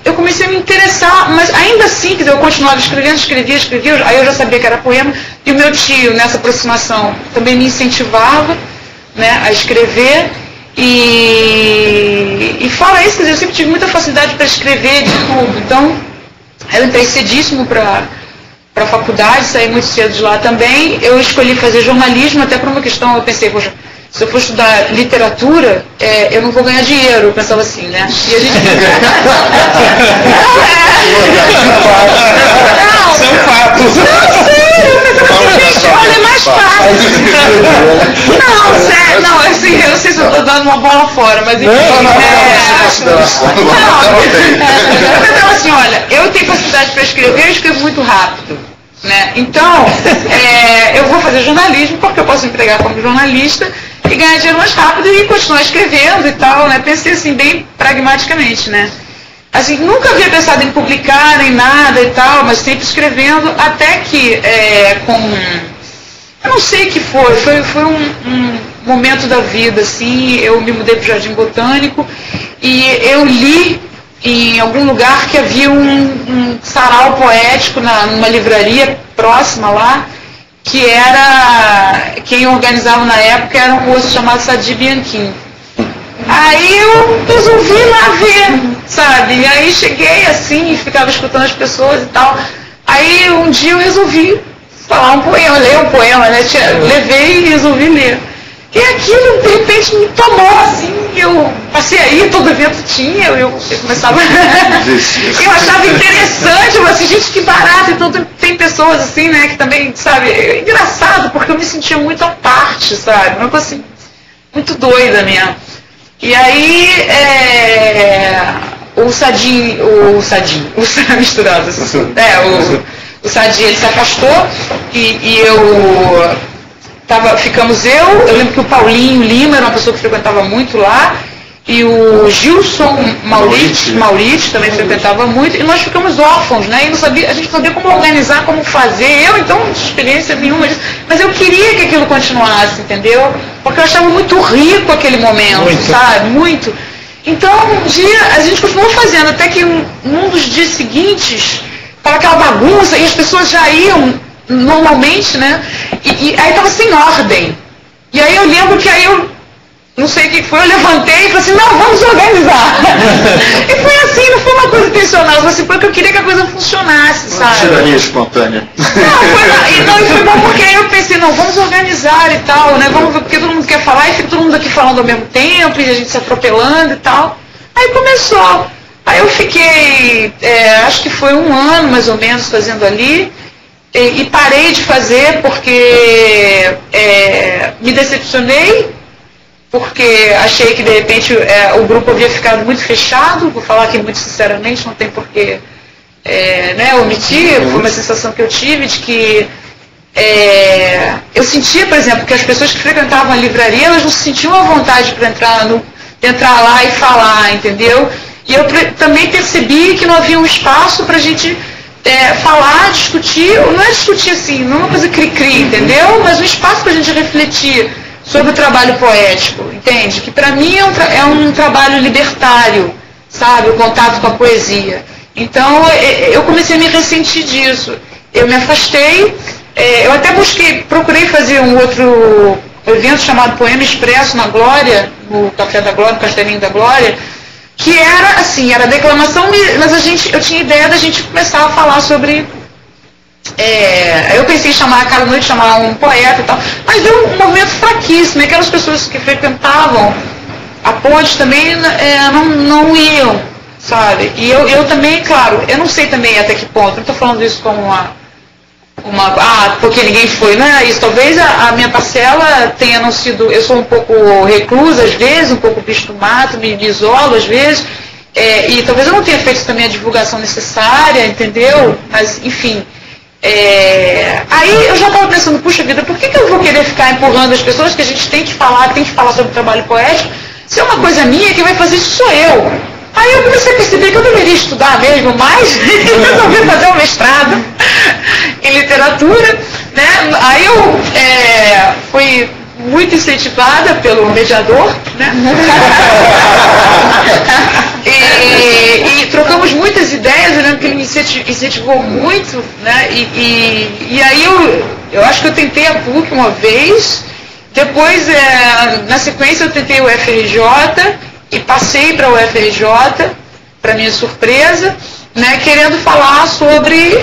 Speaker 4: eu comecei a me interessar, mas ainda assim, que eu continuava escrevendo, escrevia, aí eu já sabia que era poema, e o meu tio, nessa aproximação, também me incentivava, né, a escrever. E fora isso, quer dizer, eu sempre tive muita facilidade para escrever de tudo. Então, eu entrei cedíssimo para a faculdade, saí muito cedo de lá também. Eu escolhi fazer jornalismo, até por uma questão, eu pensei, poxa, se eu for estudar literatura, eu não vou ganhar dinheiro. Eu pensava assim, né? E a gente...
Speaker 2: Isso é um fato.
Speaker 4: Gente, olha, é mais fácil. Não, sério, não, assim, eu não sei se eu tô dando uma bola fora, mas enfim. Então, assim, olha, eu tenho facilidade para escrever, eu escrevo muito rápido. Né? Então, eu vou fazer jornalismo porque eu posso empregar como jornalista e ganhar dinheiro mais rápido e continuar escrevendo e tal, né? Pensei assim, bem pragmaticamente, né? Assim, nunca havia pensado em publicar nem nada e tal, mas sempre escrevendo, até que eu não sei o que foi um momento da vida, assim, eu me mudei para o Jardim Botânico e eu li em algum lugar que havia um sarau poético numa livraria próxima lá, que era, quem organizava na época era um moço chamado Sadi Bianchim. Aí eu resolvi ir lá ver, sabe? E aí cheguei assim, e ficava escutando as pessoas e tal. Aí um dia eu resolvi falar um poema, ler um poema, né? Levei e resolvi ler. E aquilo, de repente, me tomou, assim, eu passei aí, todo evento tinha, eu começava... eu achava interessante, eu falei assim, gente, que barato, então tem pessoas assim, né, que também, sabe, é engraçado, porque eu me sentia muito à parte, sabe, uma coisa assim, muito doida mesmo. E aí, o Sadi, misturado, assim, o Sadi, ele se afastou, e eu... ficamos eu lembro que o Paulinho Lima era uma pessoa que frequentava muito lá, e o Gilson Mauriti também frequentava muito, e nós ficamos órfãos, né? E a gente não sabia como organizar, como fazer, eu então, não tinha experiência nenhuma disso, mas eu queria que aquilo continuasse, entendeu? Porque eu achava muito rico aquele momento, muito. Sabe? Muito. Então, um dia, a gente continuou fazendo, até que num dos dias seguintes, estava aquela bagunça, e as pessoas já iam normalmente, né? E aí tava sem ordem. E aí eu lembro que aí eu, não sei o que foi, eu levantei e falei assim, não, vamos organizar. E foi assim, não foi uma coisa intencional, foi assim, porque eu queria que a coisa funcionasse, sabe?
Speaker 1: Tirania espontânea.
Speaker 4: Não, foi bom porque aí eu pensei, não, vamos organizar e tal, né? Vamos ver, porque todo mundo quer falar e fica todo mundo aqui falando ao mesmo tempo, e a gente se atropelando e tal. Aí começou. Aí eu fiquei, acho que foi 1 ano mais ou menos fazendo ali. E parei de fazer porque me decepcionei, porque achei que de repente o grupo havia ficado muito fechado, vou falar aqui muito sinceramente, não tem porquê omitir, foi uma sensação que eu tive de que eu sentia, por exemplo, que as pessoas que frequentavam a livraria, elas não se sentiam à vontade para entrar lá e falar, entendeu? E eu também percebi que não havia um espaço para a gente falar, discutir, não é discutir assim, não é uma coisa cri-cri, entendeu? Mas um espaço para a gente refletir sobre o trabalho poético, entende? Que para mim é um trabalho libertário, sabe? O contato com a poesia. Então eu comecei a me ressentir disso. Eu me afastei, eu até procurei fazer um outro evento chamado Poema Expresso na Glória, no Café da Glória, no Castelinho da Glória, que era assim, era declamação, mas eu tinha ideia da gente começar a falar sobre... eu pensei em chamar, cada noite chamar um poeta e tal, mas deu um movimento fraquíssimo, e aquelas pessoas que frequentavam a ponte também não iam, sabe? E eu também, claro, eu não sei também até que ponto, não estou falando isso como porque ninguém foi, não é isso, talvez a minha parcela tenha não sido, eu sou um pouco reclusa às vezes, um pouco bicho do mato, me isolo às vezes, e talvez eu não tenha feito também a divulgação necessária, entendeu? Mas, enfim, aí eu já estava pensando, puxa vida, por que eu vou querer ficar empurrando as pessoas que a gente tem que falar sobre o trabalho poético, se é uma coisa minha, quem vai fazer isso sou eu. Aí eu comecei a perceber que eu deveria estudar mesmo mais e resolvi fazer um mestrado em literatura, né? Aí eu fui muito incentivada pelo mediador, né? e trocamos muitas ideias, eu lembro que ele me incentivou muito, né? E aí eu acho que eu tentei a PUC uma vez, depois, na sequência, eu tentei o FRJ, e passei para o UFRJ, para minha surpresa, né, querendo falar sobre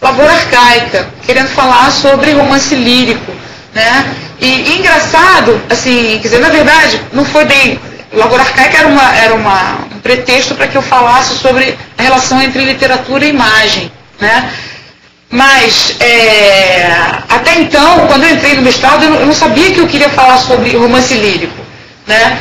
Speaker 4: lavoura arcaica, querendo falar sobre romance lírico, né? E engraçado, assim, quer dizer, na verdade, não foi bem... Lavoura arcaica era um
Speaker 5: pretexto para que eu falasse sobre a relação entre literatura e imagem, né? Mas, até então, quando eu entrei no mestrado, eu não sabia que eu queria falar sobre romance lírico, né?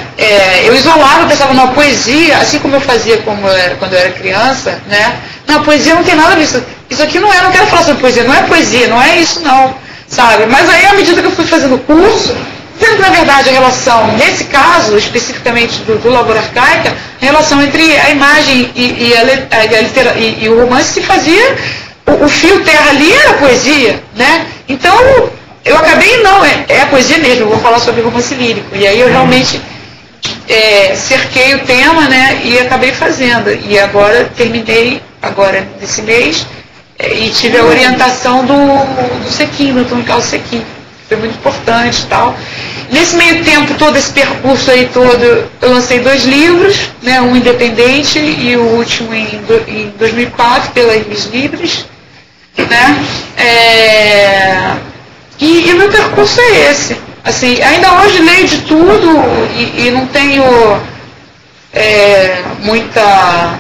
Speaker 5: Eu isolava, pensava na poesia, assim como eu fazia quando eu era criança, né? Na poesia não tem nada disso. Isso aqui não quero falar sobre poesia, não é poesia, não é isso não, sabe? Mas aí, à medida que eu fui fazendo o curso, vendo, na verdade, a relação, nesse caso, especificamente do Lavoura Arcaica, a relação entre a imagem e o romance se fazia, o fio terra ali era a poesia, né? Então, eu acabei, é a poesia mesmo, eu vou falar sobre romance lírico. E aí eu realmente cerquei o tema, né? E acabei fazendo. E agora, terminei, nesse mês, e tive a orientação do Sequim, do Antônio Carlos Sequim. Foi muito importante e tal. Nesse meio tempo, todo esse percurso aí todo, eu lancei 2 livros, né, um independente e o último em 2004 pela Iris Libres, né? E o meu percurso é esse. Assim, ainda hoje leio de tudo e não tenho muita...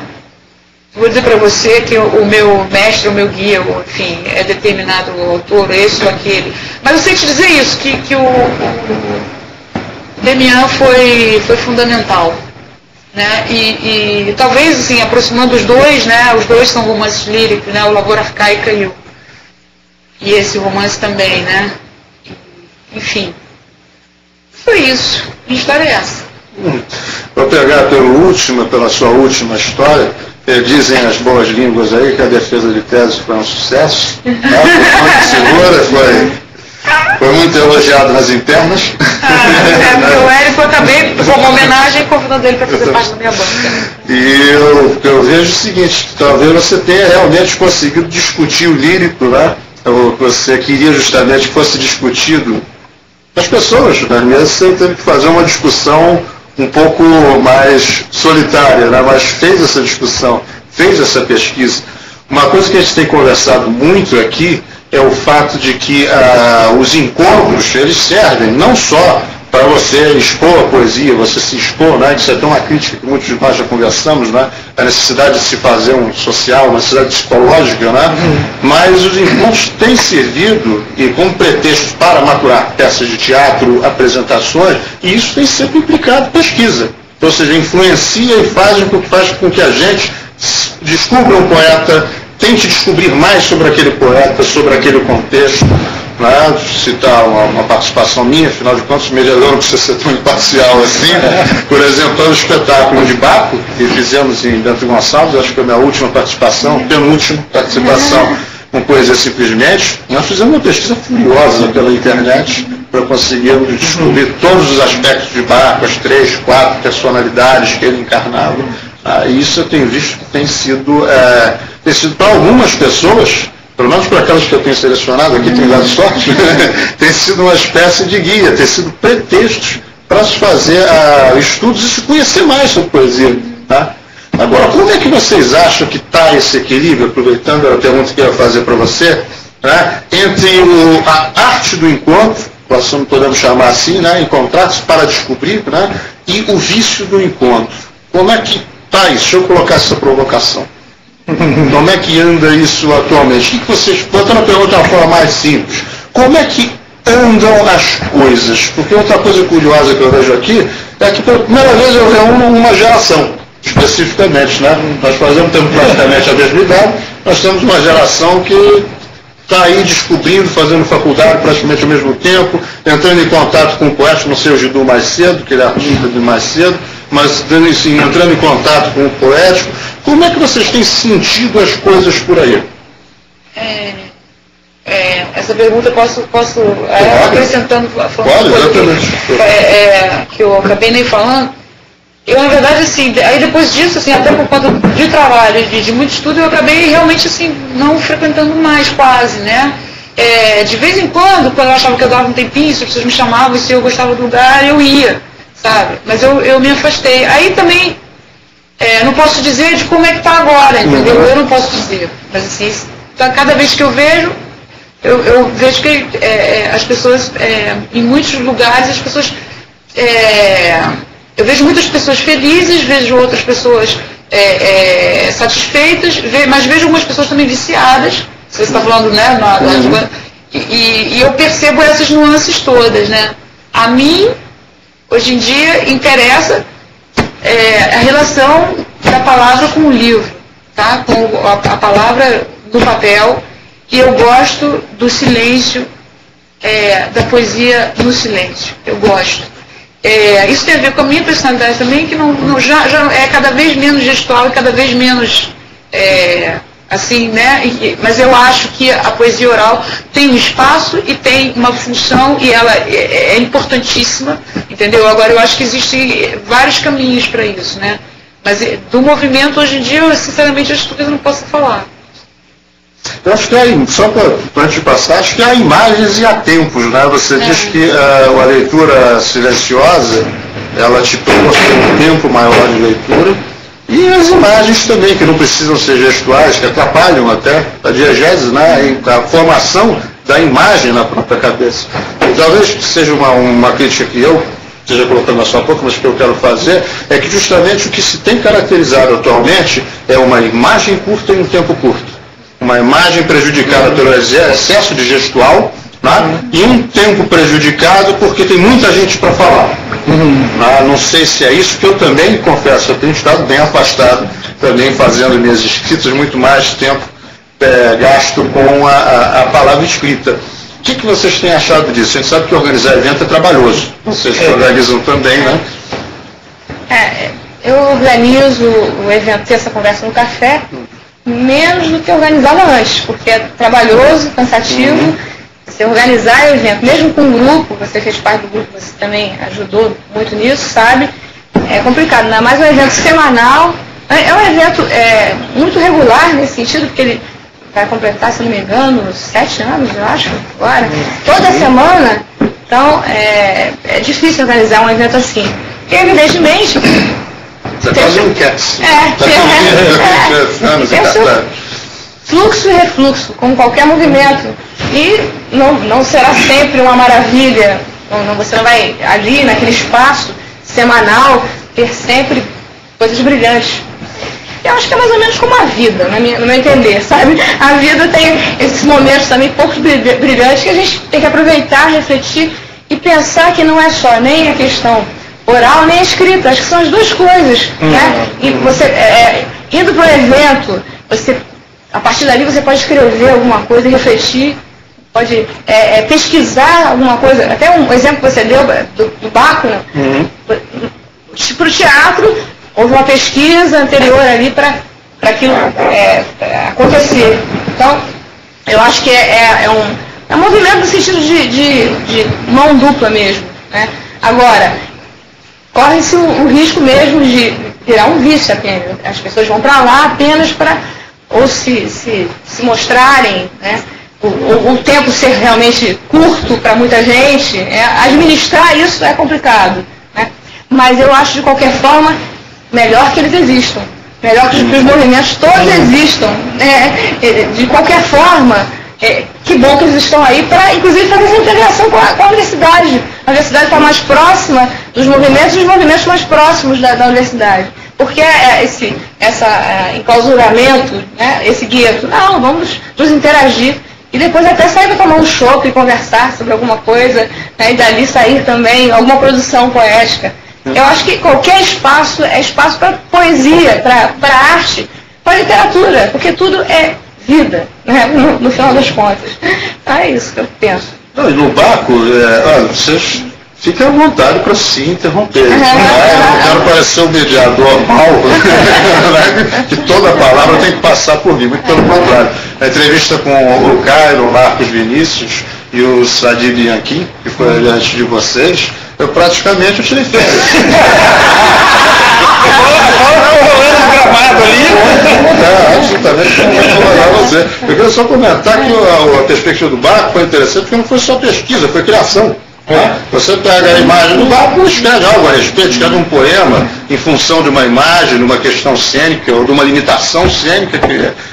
Speaker 5: Vou dizer para você que o meu mestre, o meu guia, enfim, é determinado autor, esse ou aquele. Mas eu sei te dizer isso, que o Demian foi fundamental. Né? E talvez, assim, aproximando os dois, né? Os dois são romances líricos, né? O Lavoura Arcaica e esse romance também, né? Enfim, foi isso. A história é essa.
Speaker 6: Vou pegar pela sua última história. Dizem as boas línguas aí que a defesa de tese foi um sucesso. Foi muito segura, foi muito elogiado nas internas.
Speaker 5: Porque o Érico, eu acabei, como homenagem, convidando ele para fazer parte da minha banca.
Speaker 6: E eu vejo o seguinte, talvez você tenha realmente conseguido discutir o lírico, né? Você queria justamente que fosse discutido. As pessoas, nas mesas, você teve que fazer uma discussão um pouco mais solitária, né? Mas fez essa discussão, fez essa pesquisa. Uma coisa que a gente tem conversado muito aqui é o fato de que os encontros, eles servem não só para você expor a poesia, você se expor, né? Isso é até uma crítica que muitos de nós já conversamos, né? A necessidade de se fazer um social, uma necessidade psicológica, né? Mas os encontros têm servido e como pretexto para maturar peças de teatro, apresentações, e isso tem sempre implicado pesquisa. Ou seja, influencia e faz com que a gente descubra um poeta, tente descobrir mais sobre aquele poeta, sobre aquele contexto. Né? Citar uma participação minha, afinal de contas, o mediador não precisa ser tão imparcial assim. Por exemplo, o espetáculo de Baco, que fizemos em Bento Gonçalves, acho que foi a minha última participação, penúltima participação com Poesia Simplesmente. Nós fizemos uma pesquisa furiosa pela internet para conseguirmos descobrir todos os aspectos de Baco, as 3, 4 personalidades que ele encarnava. E isso eu tenho visto que tem sido para algumas pessoas, pelo menos para aquelas que eu tenho selecionado, aqui tem dado sorte, tem sido uma espécie de guia, tem sido pretextos para se fazer estudos e se conhecer mais sobre poesia. Tá? Agora, como é que vocês acham que está esse equilíbrio, aproveitando a pergunta que eu ia fazer para você, né, entre a arte do encontro, podemos chamar assim, né, encontrar-se para descobrir, né, e o vício do encontro? Como é que está isso? Deixa eu colocar essa provocação. Como é que anda isso atualmente? O que vocês... Botando a pergunta de uma forma mais simples. Como é que andam as coisas? Porque outra coisa curiosa que eu vejo aqui é que pela primeira vez eu reúno uma geração, especificamente, né? Nós temos praticamente a mesma idade, nós temos uma geração que está aí descobrindo, fazendo faculdade praticamente ao mesmo tempo, entrando em contato com o poeta, não sei o Gidu mais cedo, que ele é artista de mais cedo, mas assim, entrando em contato com o poético. Como é que vocês têm sentido as coisas por aí?
Speaker 5: Essa pergunta eu posso acrescentando a
Speaker 6: Pode,
Speaker 5: que eu acabei nem falando. Eu, na verdade, assim, aí depois disso, assim, até por conta de trabalho, de muito estudo, eu acabei realmente, assim, não frequentando mais quase, né? De vez em quando eu achava que eu dava um tempinho, se as pessoas me chamavam, se eu gostava do lugar, eu ia, sabe? Mas eu me afastei. Aí também, não posso dizer de como é que está agora, entendeu? Eu não posso dizer. Mas, assim, cada vez que eu vejo que as pessoas, em muitos lugares, as pessoas Eu vejo muitas pessoas felizes, vejo outras pessoas satisfeitas, mas vejo algumas pessoas também viciadas. Você está falando, né? E eu percebo essas nuances todas, né? A mim, hoje em dia, interessa a relação da palavra com o livro, tá? Com a palavra do papel, e eu gosto do silêncio, da poesia no silêncio. Eu gosto. Isso tem a ver com a minha personalidade também, que já é cada vez menos gestual e cada vez menos assim, né? Mas eu acho que a poesia oral tem um espaço e tem uma função, e ela é importantíssima, entendeu? Agora, eu acho que existem vários caminhos para isso, né? Mas do movimento, hoje em dia, eu, sinceramente, acho que eu não posso falar.
Speaker 6: Eu acho que só para antes de passar, acho que há imagens e há tempos, né? Você diz que a leitura silenciosa, ela te proporciona um tempo maior de leitura, e as imagens também, que não precisam ser gestuais, que atrapalham até a diegese, né? A formação da imagem na própria cabeça. E talvez seja uma crítica que eu esteja colocando na sua boca, mas que eu quero fazer, é que justamente o que se tem caracterizado atualmente é uma imagem curta e um tempo curto. Uma imagem prejudicada pelo excesso de gestual, né? E um tempo prejudicado porque tem muita gente para falar. Não sei se é isso, que eu também, confesso, eu tenho estado bem afastado, também fazendo minhas escritas, muito mais tempo gasto com a palavra escrita. O que vocês têm achado disso? A gente sabe que organizar evento é trabalhoso. Vocês organizam também, né?
Speaker 4: Eu organizo o evento, ter essa conversa no café, menos do que eu organizava antes, porque é trabalhoso, cansativo. Você organizar o evento, mesmo com um grupo, você fez parte do grupo, você também ajudou muito nisso, sabe? É complicado, ainda mais um evento semanal. É um evento muito regular nesse sentido, porque ele vai completar, se não me engano, 7 anos, eu acho, agora. Toda semana, então é difícil organizar um evento assim. E, evidentemente...
Speaker 6: Você faz um cast.
Speaker 4: Fluxo e refluxo, como qualquer movimento. E não será sempre uma maravilha. Você não vai ali, naquele espaço semanal, ter sempre coisas brilhantes. Eu acho que é mais ou menos como a vida, no meu entender, sabe? A vida tem esses momentos também poucos brilhantes que a gente tem que aproveitar, refletir e pensar que não é só nem a questão oral nem a escrita. Acho que são as duas coisas, né? E você, indo para o evento, a partir dali você pode escrever alguma coisa e refletir, pode pesquisar alguma coisa. Até um exemplo que você deu do Bácano, para o teatro, houve uma pesquisa anterior ali para aquilo acontecer. Então, eu acho que é um movimento no sentido de mão dupla mesmo, né? Agora, corre-se o risco mesmo de virar um vício apenas. As pessoas vão para lá apenas para ou se mostrarem, né? O tempo ser realmente curto para muita gente, administrar isso é complicado, né? Mas eu acho, de qualquer forma, melhor que eles existam, melhor que os movimentos todos existam, de qualquer forma. Que bom que eles estão aí para, inclusive, fazer essa integração com a universidade. A universidade está mais próxima dos movimentos e os movimentos mais próximos da universidade. Porque esse enclausuramento, né, esse gueto, não, vamos nos interagir. E depois até sair para tomar um chopp e conversar sobre alguma coisa, né, e dali sair também alguma produção poética. Eu acho que qualquer espaço é espaço para poesia, para arte, para literatura, porque tudo é vida, né, no final das contas. É isso que eu penso.
Speaker 6: Não, e no Baco, vocês fiquem à vontade para se interromper. Eu não quero parecer um mediador mau, né, que toda palavra tem que passar por mim, muito pelo contrário. A entrevista com o Cairo, o Marcos Vinícius e o Sadi Bianchi, que foi antes de vocês, eu praticamente tirei férias.
Speaker 2: Gramado ali.
Speaker 6: Absolutamente, eu queria só comentar que a perspectiva do Baco foi interessante, porque não foi só pesquisa, foi criação. Você pega a imagem do Baco e escreve algo a respeito, escreve um poema em função de uma imagem, de uma questão cênica ou de uma limitação cênica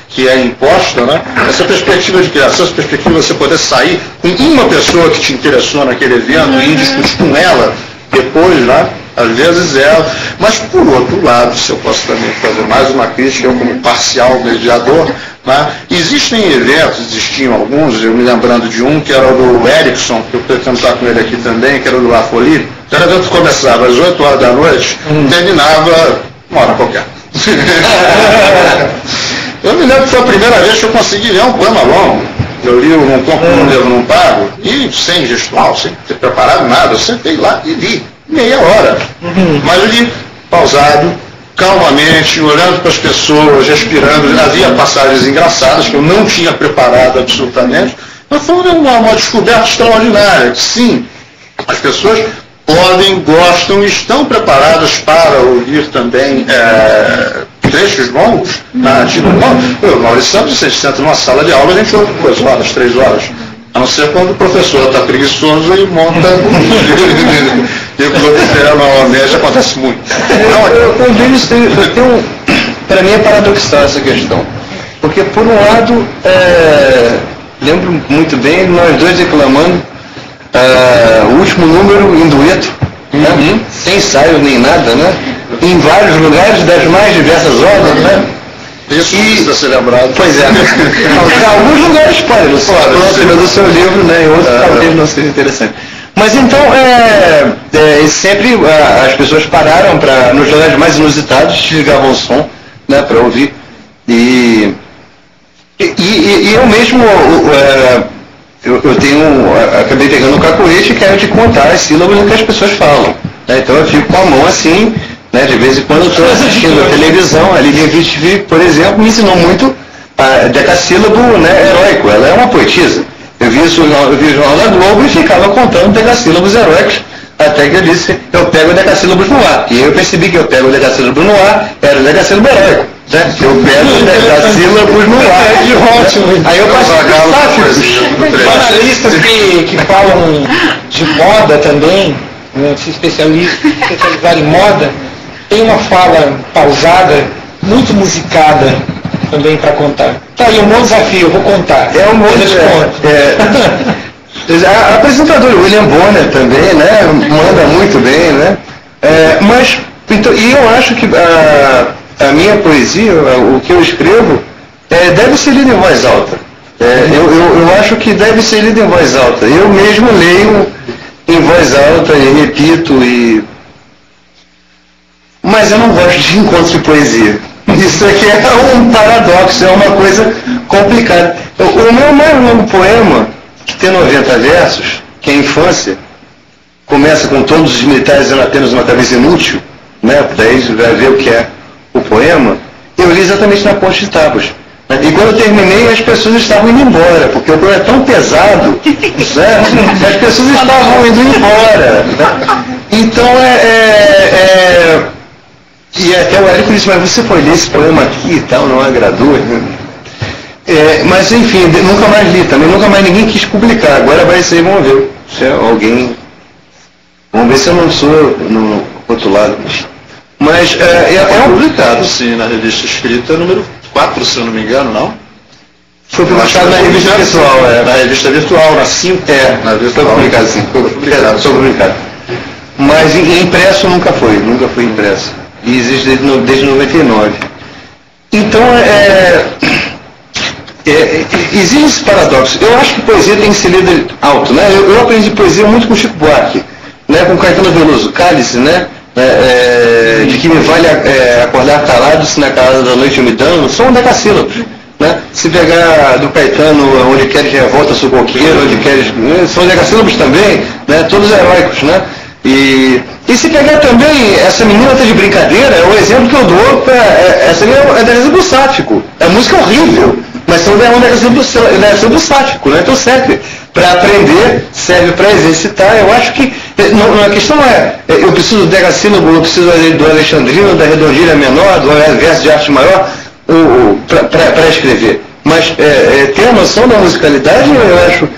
Speaker 6: que é imposta, né? Essa perspectiva de criação, essa perspectiva de você poder sair com uma pessoa que te interessou naquele evento e discutir com ela depois, né? Às vezes é, mas por outro lado, se eu posso também fazer mais uma crítica, eu como parcial mediador, né? Existiam alguns, eu me lembrando de um que era o do Erickson, que eu pretendo estar com ele aqui também, que era o do La Folie. Era evento que começava às 8 horas da noite, terminava uma hora qualquer. Eu me lembro que foi a primeira vez que eu consegui ler um poema longo. Eu li um compro um livro num pago, e sem gestual, sem ter preparado nada, eu sentei lá e li, meia hora. Mas eu li pausado, calmamente, olhando para as pessoas, respirando. Havia passagens engraçadas que eu não tinha preparado absolutamente, mas foi uma descoberta extraordinária. Sim, as pessoas podem, gostam e estão preparadas para ouvir também trechos longos, narrativas longas. O Maurício Santos, a gente senta numa sala de aula, a gente ouve 2 horas, 3 horas. A não ser quando o professor está preguiçoso e monta e o professor normalmente acontece muito.
Speaker 3: Eu vejo isso, para mim é paradoxal essa questão. Porque por um lado, lembro muito bem, nós dois reclamando, o último número em dueto, né? Sem ensaio nem nada, né? Em vários lugares das mais diversas obras, né?
Speaker 6: Isso precisa ser lembrado.
Speaker 3: Pois é. Em alguns lugares pode, no próximo do seu livro, né? Em outros talvez não seja interessante. Mas então, sempre as pessoas pararam para, nos lugares mais inusitados, desligavam o som, né? Para ouvir. E eu mesmo, acabei pegando um cacuete e quero te contar as sílabas do que as pessoas falam. Né? Então eu fico com a mão assim, né? De vez em quando eu estou assistindo a televisão, a Lilian Wittwig, por exemplo, me ensinou muito decassílabo, né, heróico. Ela é uma poetisa. Eu vi o Jornal da Globo e ficava contando decassílabos heróicos, até que eu disse, eu pego decassílabos no ar. E eu percebi que eu pego decassílabos no ar, era o decassílabo heróico. Né? Eu pego decassílabos no ar.
Speaker 2: Ótimo.
Speaker 3: Aí eu passo
Speaker 2: jornalistas que falam de moda também, né, se especializar em moda, tem uma fala pausada, muito musicada também para contar. Tá aí um bom desafio, eu vou contar.
Speaker 3: É um bom desafio. A apresentadora William Bonner também, né? Manda muito bem, né? Mas, então, e eu acho que a minha poesia, o que eu escrevo, deve ser lido em voz alta. Eu acho que deve ser lido em voz alta. Eu mesmo leio em voz alta e repito, mas eu não gosto de encontros de poesia. Isso aqui é um paradoxo, é uma coisa complicada. O meu mais longo poema, que tem 90 versos, que é a infância, começa com todos os militares dizendo apenas uma cabeça inútil, né? Daí você vai ver o que é o poema. Eu li exatamente na Ponte de Tábuas. E quando eu terminei, as pessoas estavam indo embora, porque o poema é tão pesado, né? As pessoas estavam indo embora. Né? Então e até o Érico disse, mas você foi ler esse poema aqui e tal, não agradou? Mas enfim, nunca mais li também, nunca mais ninguém quis publicar. Agora vai ser, vamos ver se alguém. Vamos ver se eu não sou no outro lado. Mas
Speaker 6: publicado, sim, na revista escrita, número 4, se eu não me engano, não?
Speaker 3: Foi publicado na revista virtual,
Speaker 6: na revista virtual, na 5.
Speaker 3: Na revista foi publicado, sim. Foi publicado. Mas impresso nunca foi impresso. E existe desde 99. Então, existe esse paradoxo. Eu acho que poesia tem que ser lida alto, né? Eu aprendi poesia muito com Chico Buarque, né? Com Caetano Veloso, Cálice, né? De que me vale acordar calado se na calada da noite eu me dano, são decassílabos. Né? Se pegar do Caetano, onde queres revolta, sou coqueiro, onde queres... São decassílabos também, né? Todos heróicos, né? E se pegar também, essa menina tá de brincadeira, é o exemplo que eu dou essa é decassílabo sáfico. A música é horrível, mas é um decassílabo sáfico, né? Então serve para aprender, serve para exercitar. Eu acho que a questão eu preciso do decassílabo, eu preciso do alexandrino, da redondilha menor, do verso de arte maior, para escrever. Mas ter a noção da musicalidade eu acho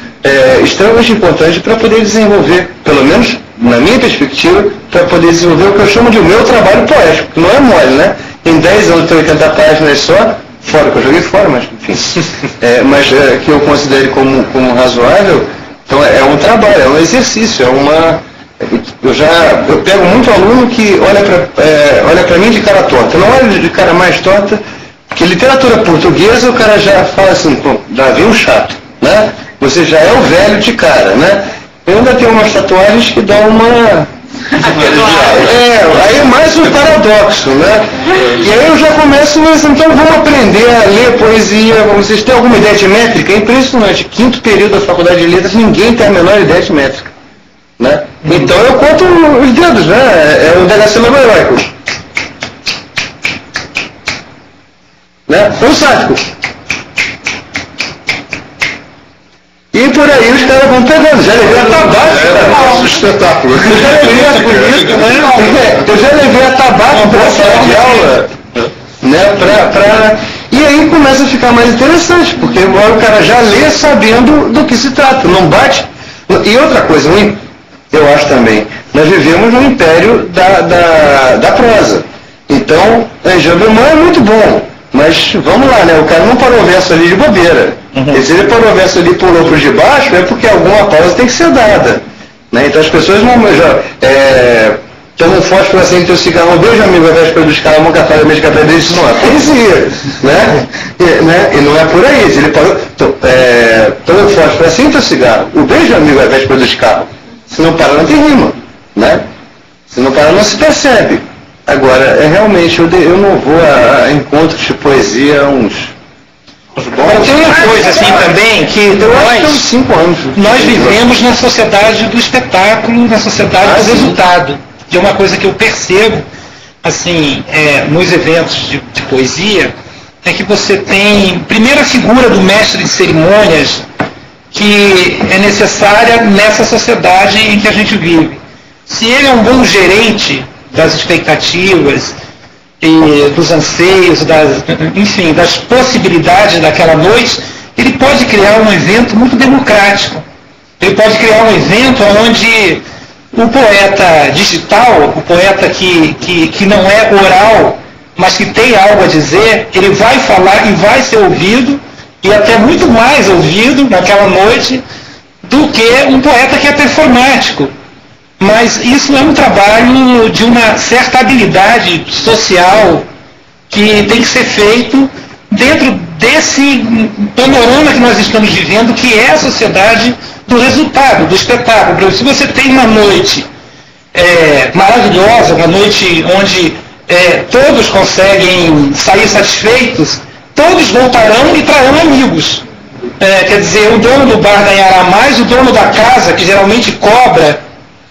Speaker 3: extremamente importante para poder desenvolver, pelo menos na minha perspectiva, para poder desenvolver o que eu chamo de o meu trabalho poético, que não é mole, né? Em 10 anos tem 80 páginas só, fora que eu joguei fora, mas enfim, mas que eu considere como razoável. Então é um trabalho, é um exercício, Eu pego muito aluno que olha para mim de cara torta. Eu não olho de cara mais torta, porque literatura portuguesa o cara já fala assim, pô, já vem um chato, né? Você já é o velho de cara, né? Eu ainda tenho umas tatuagens que dão uma... aí é mais um paradoxo, né? E aí eu já começo, mas então vamos aprender a ler poesia. Vocês têm alguma ideia de métrica? É impressionante. 5º período da faculdade de letras, ninguém tem a menor ideia de métrica, né? Então eu conto os dedos, né? É o decassílabo heróico, né? Um sádico. E por aí os caras vão pegando. Já levei atabaque, cara.
Speaker 6: Espetáculo.
Speaker 3: Eu já levei atabaque para a sala de aula, né? E aí começa a ficar mais interessante, porque agora o cara já lê sabendo do que se trata. Não bate. E outra coisa, eu acho também, nós vivemos no império da prosa. Então, Jean Belmont é muito bom. Mas vamos lá, né? O cara não parou o verso ali de bobeira. E se ele parou o verso ali e pulou para de baixo, é porque alguma pausa tem que ser dada. Né? Então as pessoas não tomam um fósforo assim, teu cigarro, um beijo amigo, ao véspera dos caras, uma café, mês de café deles, isso não é poesia. Né? E não é por aí. Se ele parou, toma um fósforo assim, teu cigarro, o beijo amigo, ao véspera dos carros. Se não parar, não tem rima. Né? Se não parar, não se percebe. Agora, realmente, eu não vou a encontros de poesia uns bons.
Speaker 2: Tem uma coisa assim também, que nós vivemos na sociedade do espetáculo, na sociedade do resultado. E é uma coisa que eu percebo, assim, nos eventos de poesia, é que você tem, primeiro, a figura do mestre de cerimônias, que é necessária nessa sociedade em que a gente vive. Se ele é um bom gerente das expectativas e dos anseios, enfim, das possibilidades daquela noite, ele pode criar um evento muito democrático. Ele pode criar um evento onde o poeta digital, o poeta que não é oral, mas que tem algo a dizer, ele vai falar e vai ser ouvido, e até muito mais ouvido naquela noite, do que um poeta que é performático. Mas isso é um trabalho de uma certa habilidade social que tem que ser feito dentro desse panorama que nós estamos vivendo, que é a sociedade do resultado, do espetáculo. Se você tem uma noite maravilhosa, uma noite onde todos conseguem sair satisfeitos, todos voltarão e trarão amigos. Quer dizer, o dono do bar ganhará mais, o dono da casa, que geralmente cobra,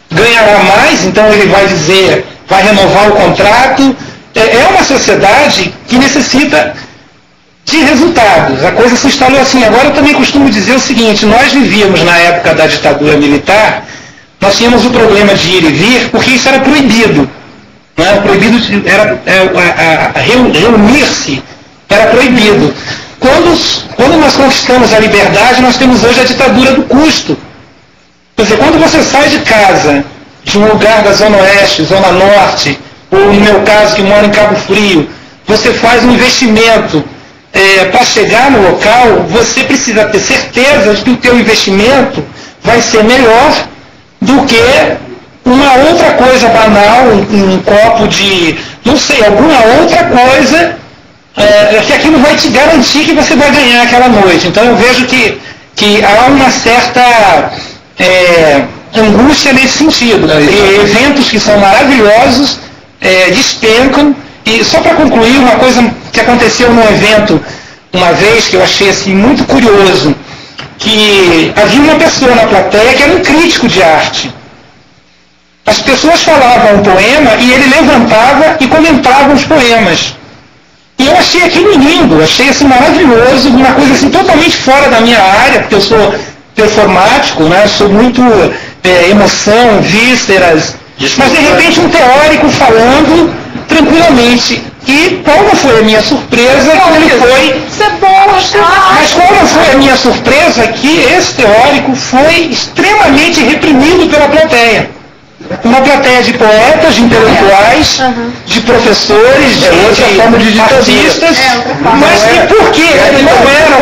Speaker 2: ganhará mais, então ele vai renovar o contrato. É uma sociedade que necessita de resultados. A coisa se instalou assim. Agora eu também costumo dizer o seguinte, nós vivíamos na época da ditadura militar, nós tínhamos o problema de ir e vir, porque isso era proibido. Né? Proibido era reunir-se, era proibido. Quando nós conquistamos a liberdade, nós temos hoje a ditadura do custo. Quer dizer, quando você sai de casa, de um lugar da Zona Oeste, Zona Norte, ou no meu caso, que moro em Cabo Frio, você faz um investimento para chegar no local, você precisa ter certeza de que o teu investimento vai ser melhor do que uma outra coisa banal, um copo de, não sei, alguma outra coisa, que aquilo vai te garantir que você vai ganhar aquela noite. Então eu vejo que há uma certa angústia nesse sentido. E eventos que são maravilhosos despencam. E só para concluir, uma coisa que aconteceu num evento uma vez, que eu achei assim, muito curioso, que havia uma pessoa na plateia que era um crítico de arte. As pessoas falavam um poema e ele levantava e comentava os poemas. E eu achei aquilo lindo, achei assim maravilhoso, uma coisa assim totalmente fora da minha área, porque eu sou performático, né? Sou muito emoção, vísceras, mas de repente um teórico falando tranquilamente. E qual não foi a minha surpresa quando ele foi... Mas qual não foi a minha surpresa que esse teórico foi extremamente reprimido pela plateia. Uma plateia de poetas, de intelectuais, de professores, de artistas, mas que por que ele não era...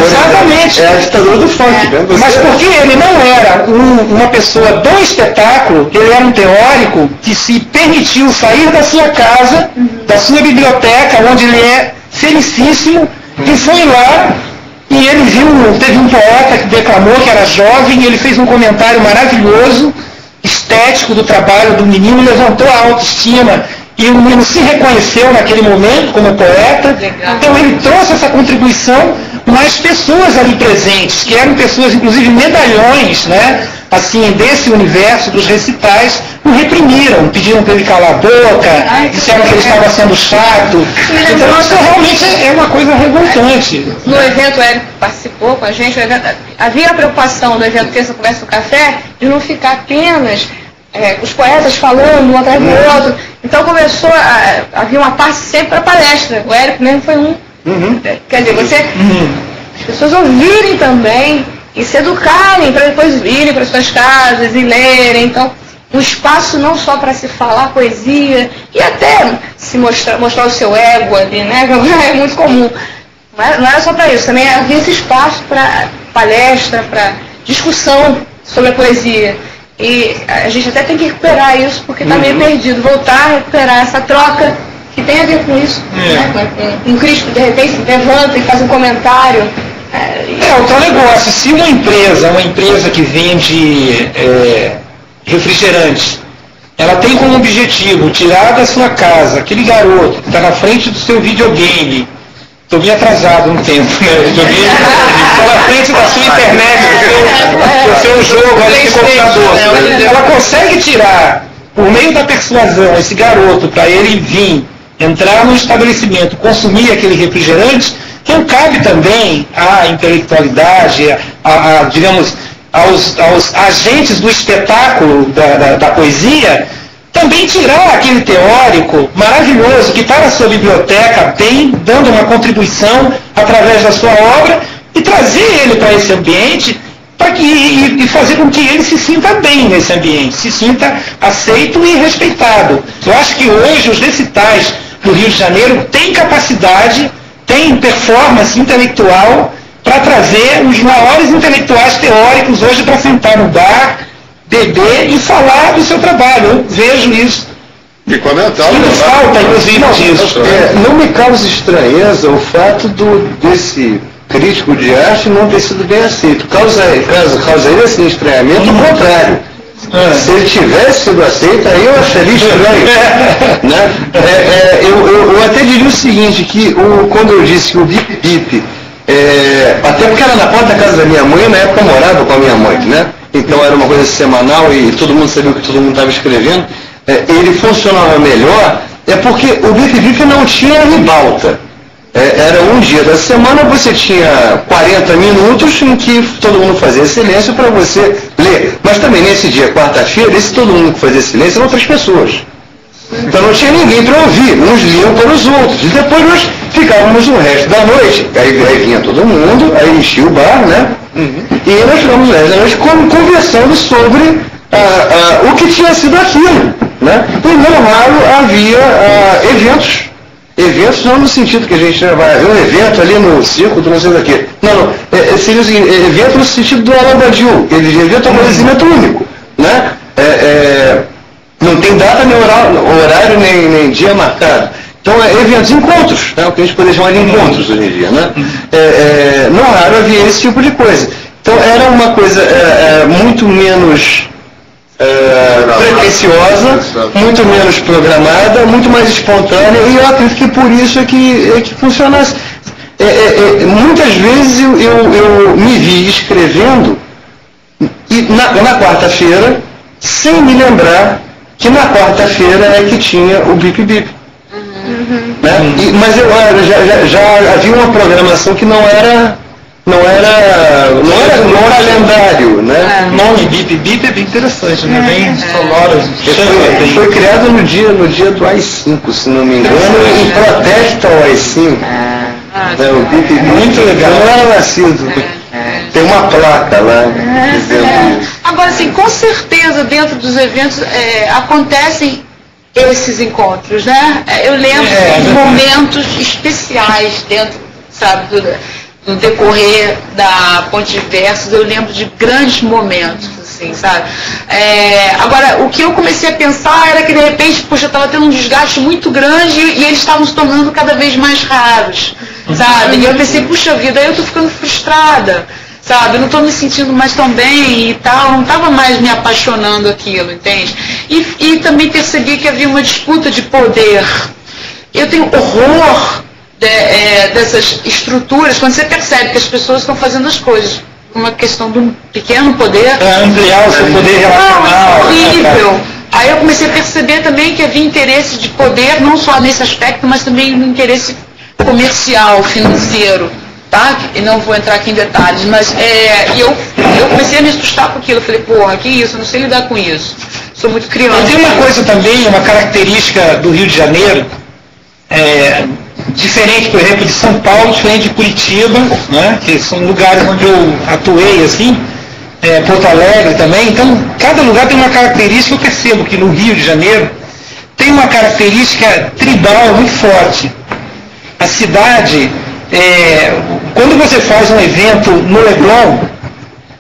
Speaker 3: Exatamente.
Speaker 2: É a ditadura do funk. Mas por que ele não era uma pessoa do espetáculo, ele era um teórico que se permitiu sair da sua casa, da sua biblioteca, onde ele é felicíssimo, e foi lá e ele teve um poeta que declamou, que era jovem, e ele fez um comentário maravilhoso, estético do trabalho do menino, levantou a autoestima, e o menino se reconheceu naquele momento como poeta. Então ele trouxe essa contribuição, mas pessoas ali presentes, que eram pessoas, inclusive medalhões, né, assim, desse universo dos recitais, o reprimiram, pediram para ele calar a boca, disseram que ele estava sendo chato. Então isso realmente é uma coisa revoltante.
Speaker 4: No evento, o Érico participou com a gente, havia a preocupação do evento Terça Conversa do Café de não ficar apenas os poetas falando um atrás do outro. Então começou havia uma parte sempre para palestra. O Érico mesmo foi um. Quer dizer, as pessoas ouvirem também e se educarem para depois virem para suas casas e lerem. Então, um espaço não só para se falar poesia e até se mostrar o seu ego ali, né? É muito comum. Não era só para isso, também havia esse espaço para palestra, para discussão sobre a poesia. E a gente até tem que recuperar isso, porque está meio perdido. Voltar a recuperar essa troca que tem a ver com isso. Né? Um crítico, de repente, se levanta e faz um comentário.
Speaker 2: Outro negócio. Se uma empresa que vende refrigerante, ela tem como objetivo tirar da sua casa aquele garoto que está na frente do seu videogame. Estou bem atrasado no tempo, né? Videogame está na frente da sua internet, do seu jogo ali de computador. Ela consegue tirar, por meio da persuasão, esse garoto para ele vir, entrar no estabelecimento, consumir aquele refrigerante. Então cabe também à intelectualidade, digamos, aos agentes do espetáculo da poesia, também tirar aquele teórico maravilhoso que está na sua biblioteca, bem, dando uma contribuição através da sua obra, e trazer ele para esse ambiente e fazer com que ele se sinta bem nesse ambiente, se sinta aceito e respeitado. Eu acho que hoje os recitais do Rio de Janeiro têm capacidade, têm performance intelectual para trazer os maiores intelectuais teóricos hoje para sentar no bar, beber e falar do seu trabalho. Eu vejo isso.
Speaker 6: E comentar.
Speaker 2: E me falta, inclusive, disso.
Speaker 3: Não me causa estranheza o fato desse crítico de arte não ter sido bem aceito. Causaria assim, estranhamento o contrário. Se ele tivesse sido aceito, aí eu acharia estranho. Né? Eu até diria o seguinte, que quando eu disse que o Bip Bip, até porque era na porta da casa da minha mãe, na época eu morava com a minha mãe, né? Então era uma coisa semanal e todo mundo sabia o que todo mundo estava escrevendo. Ele funcionava melhor, porque o Bip Bip não tinha ribalta. Era um dia da semana, você tinha 40 minutos em que todo mundo fazia silêncio para você ler. Mas também nesse dia, quarta-feira, esse todo mundo que fazia silêncio eram outras pessoas. Então não tinha ninguém para ouvir, uns liam para os outros. E depois nós ficávamos o resto da noite. Aí vinha todo mundo, aí enchia o bar, né? E nós ficamos o resto da noite conversando sobre o que tinha sido aquilo. Né? E não raro havia eventos. Eventos não no sentido que a gente vai ver um evento ali no circo do não sei daqui. Não. Seria o seguinte, evento no sentido do Alain Badiou. Evento é um acontecimento único. Né? Não tem data, nem horário, nem dia marcado. Então, eventos, encontros, né? O que a gente poderia chamar de encontros hoje em dia. Né? Não raro havia esse tipo de coisa. Então, era uma coisa muito menos pretensiosa, muito menos programada, muito mais espontânea, e eu acredito que por isso é que funcionasse. Muitas vezes eu me vi escrevendo e na quarta-feira, sem me lembrar que na quarta-feira é que tinha o Bip Bip. Né? Mas eu já havia uma programação que não era lendário, né?
Speaker 2: O nome Bip Bip é bem interessante, né? Bem sonoro.
Speaker 3: Foi criado no dia do AI-5, se não me engano, em protesto ao AI-5. O Bip Bip muito legal. Não era nascido. Tem uma placa lá dizendo isso.
Speaker 5: Agora, assim, com certeza dentro dos eventos acontecem esses encontros, né? Eu lembro de momentos especiais dentro, sabe, no decorrer da Ponte de Versos, eu lembro de grandes momentos, assim. assim, sabe? Agora, o que eu comecei a pensar era que, de repente, poxa, eu estava tendo um desgaste muito grande e eles estavam se tornando cada vez mais raros, sabe? E eu pensei, puxa vida, aí eu tô ficando frustrada, sabe? Eu não estou me sentindo mais tão bem e tal, não estava mais me apaixonando aquilo, entende? E também percebi que havia uma disputa de poder. Eu tenho horror dessas estruturas, quando você percebe que as pessoas estão fazendo as coisas por uma questão de um pequeno poder.
Speaker 2: Ampliar o seu poder relacional.
Speaker 5: Não, é horrível. Aí eu comecei a perceber também que havia interesse de poder, não só nesse aspecto, mas também no interesse comercial, financeiro. Tá? E não vou entrar aqui em detalhes, mas eu comecei a me assustar com aquilo. Eu falei, porra, que isso, eu não sei lidar com isso. Sou muito criança.
Speaker 2: Tem uma coisa também, uma característica do Rio de Janeiro, diferente, por exemplo, de São Paulo, diferente de Curitiba, né? Que são lugares onde eu atuei, assim, Porto Alegre também. Então, cada lugar tem uma característica. Eu percebo que no Rio de Janeiro tem uma característica tribal muito forte. A cidade, quando você faz um evento no Leblon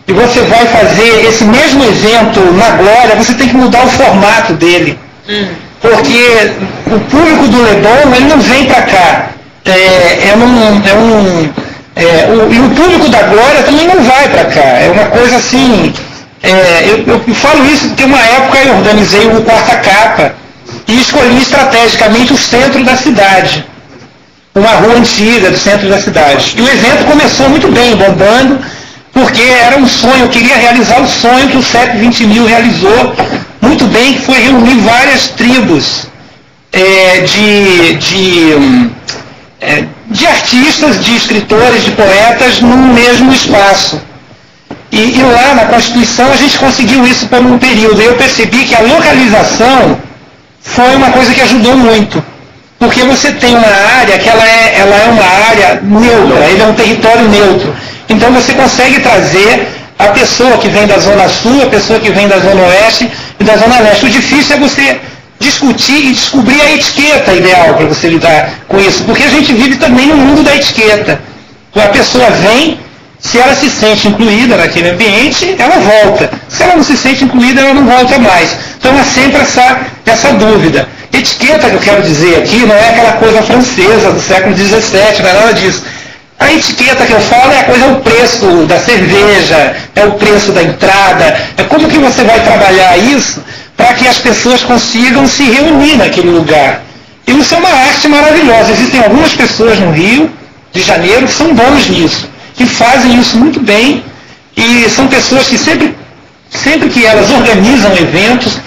Speaker 2: e você vai fazer esse mesmo evento na Glória, você tem que mudar o formato dele. Porque o público do Leblon, ele não vem para cá. E o público da Glória também não vai para cá. É uma coisa assim. Eu falo isso porque uma época eu organizei o Quarta Capa e escolhi estrategicamente o centro da cidade. Uma rua antiga do centro da cidade. E o evento começou muito bem, bombando, porque era um sonho, eu queria realizar o sonho que o CEP 20.000 realizou muito bem, que foi reunir várias tribos de artistas, de escritores, de poetas num mesmo espaço. E lá na Constituição a gente conseguiu isso por um período. E eu percebi que a localização foi uma coisa que ajudou muito. Porque você tem uma área que ela é uma área neutra, ele é um território neutro. Então você consegue trazer a pessoa que vem da Zona Sul, a pessoa que vem da Zona Oeste e da Zona Leste. O difícil é você discutir e descobrir a etiqueta ideal para você lidar com isso. Porque a gente vive também no mundo da etiqueta. A pessoa vem, se ela se sente incluída naquele ambiente, ela volta. Se ela não se sente incluída, ela não volta mais. Então é sempre essa dúvida. Etiqueta que eu quero dizer aqui não é aquela coisa francesa do século XVII, não é nada disso. A etiqueta que eu falo é o preço da cerveja, é o preço da entrada, é como que você vai trabalhar isso para que as pessoas consigam se reunir naquele lugar. E isso é uma arte maravilhosa. Existem algumas pessoas no Rio de Janeiro que são bons nisso, que fazem isso muito bem, e são pessoas que sempre que elas organizam eventos,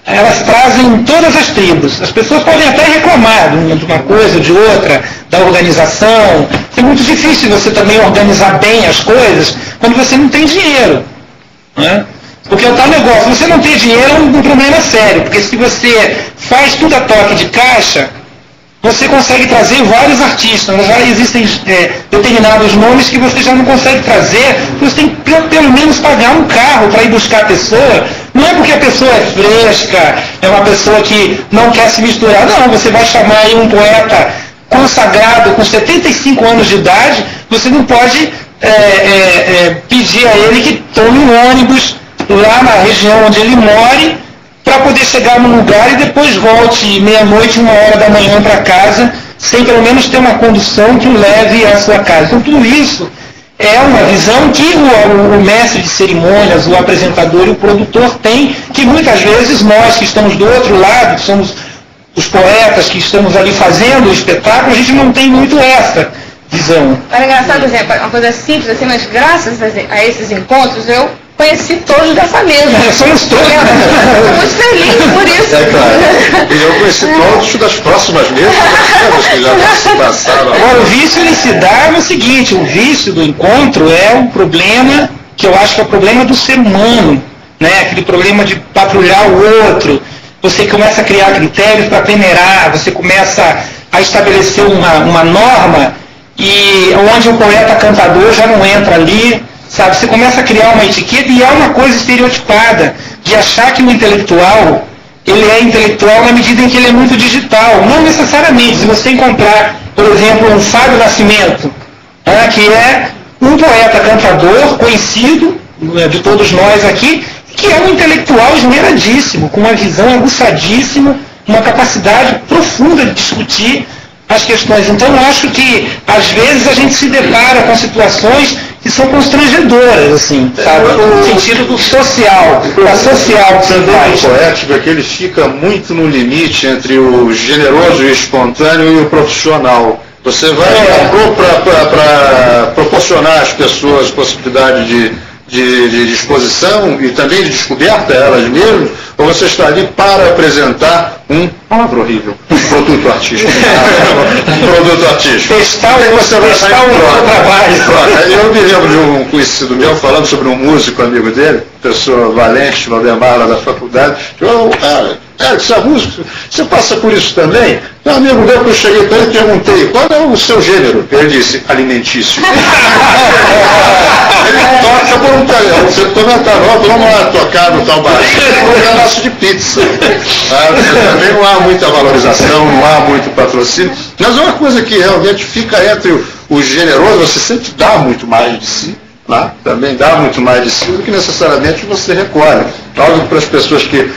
Speaker 2: elas trazem todas as tribos. As pessoas podem até reclamar de uma coisa ou de outra, da organização. É muito difícil você também organizar bem as coisas quando você não tem dinheiro. Né? Porque é o tal negócio, você não ter dinheiro é um problema sério, porque se você faz tudo a toque de caixa, você consegue trazer vários artistas. Já existem determinados nomes que você já não consegue trazer, você tem que pelo menos pagar um carro para ir buscar a pessoa. Não é porque a pessoa é fresca, é uma pessoa que não quer se misturar. Não, você vai chamar aí um poeta consagrado com 75 anos de idade, você não pode pedir a ele que tome um ônibus lá na região onde ele more, para poder chegar num lugar e depois volte meia-noite, 1h da manhã para casa, sem pelo menos ter uma condução que o leve à sua casa. Então tudo isso é uma visão que o mestre de cerimônias, o apresentador e o produtor tem, que muitas vezes nós que estamos do outro lado, que somos os poetas que estamos ali fazendo o espetáculo, a gente não tem muito essa visão.
Speaker 4: Era engraçado, por exemplo, uma coisa simples assim, mas graças a esses encontros eu conheci todos dessa mesa.
Speaker 2: Somos todos.
Speaker 4: Estou muito feliz por isso.
Speaker 6: É claro. E eu conheci todos das próximas mesas, que já se passaram.
Speaker 2: Agora, o vício ele se dá no seguinte: o vício do encontro é um problema que eu acho que é o problema do ser humano, né? Aquele problema de patrulhar o outro. Você começa a criar critérios para peneirar, você começa a estabelecer uma norma e onde o poeta cantador já não entra ali. Sabe, você começa a criar uma etiqueta e é uma coisa estereotipada de achar que o intelectual, ele é intelectual na medida em que ele é muito digital. Não necessariamente. Se você encontrar, por exemplo, um Fábio Nascimento, que é um poeta cantador conhecido de todos nós aqui, que é um intelectual esmeradíssimo, com uma visão aguçadíssima, uma capacidade profunda de discutir as questões. Então, eu acho que, às vezes, a gente se depara com situações que são constrangedoras, assim, sabe? No sentido do social, da social que você faz.
Speaker 6: O poético é que ele fica muito no limite entre o generoso e espontâneo e o profissional. Você vai para proporcionar às pessoas possibilidade de exposição e também de descoberta elas mesmas, ou você está ali para apresentar palavra horrível, produto artístico. Produto artístico.
Speaker 2: Testar o trabalho.
Speaker 6: Eu me lembro de um conhecido meu falando sobre um músico amigo dele, pessoa valente, Valdemar, lá da faculdade. Cara, você é músico? Você passa por isso também? Um amigo meu que eu cheguei para ele e perguntei, qual é o seu gênero? Ele disse, alimentício. Ele toca por um talhão. Você vamos lá tocar no tal bar. Um pedaço de pizza. Também não há muita valorização, não há muito patrocínio. Mas é uma coisa que realmente fica entre o generoso, você sempre dá muito mais de si, né? Também dá muito mais de si do que necessariamente você recolhe. Óbvio que para as pessoas que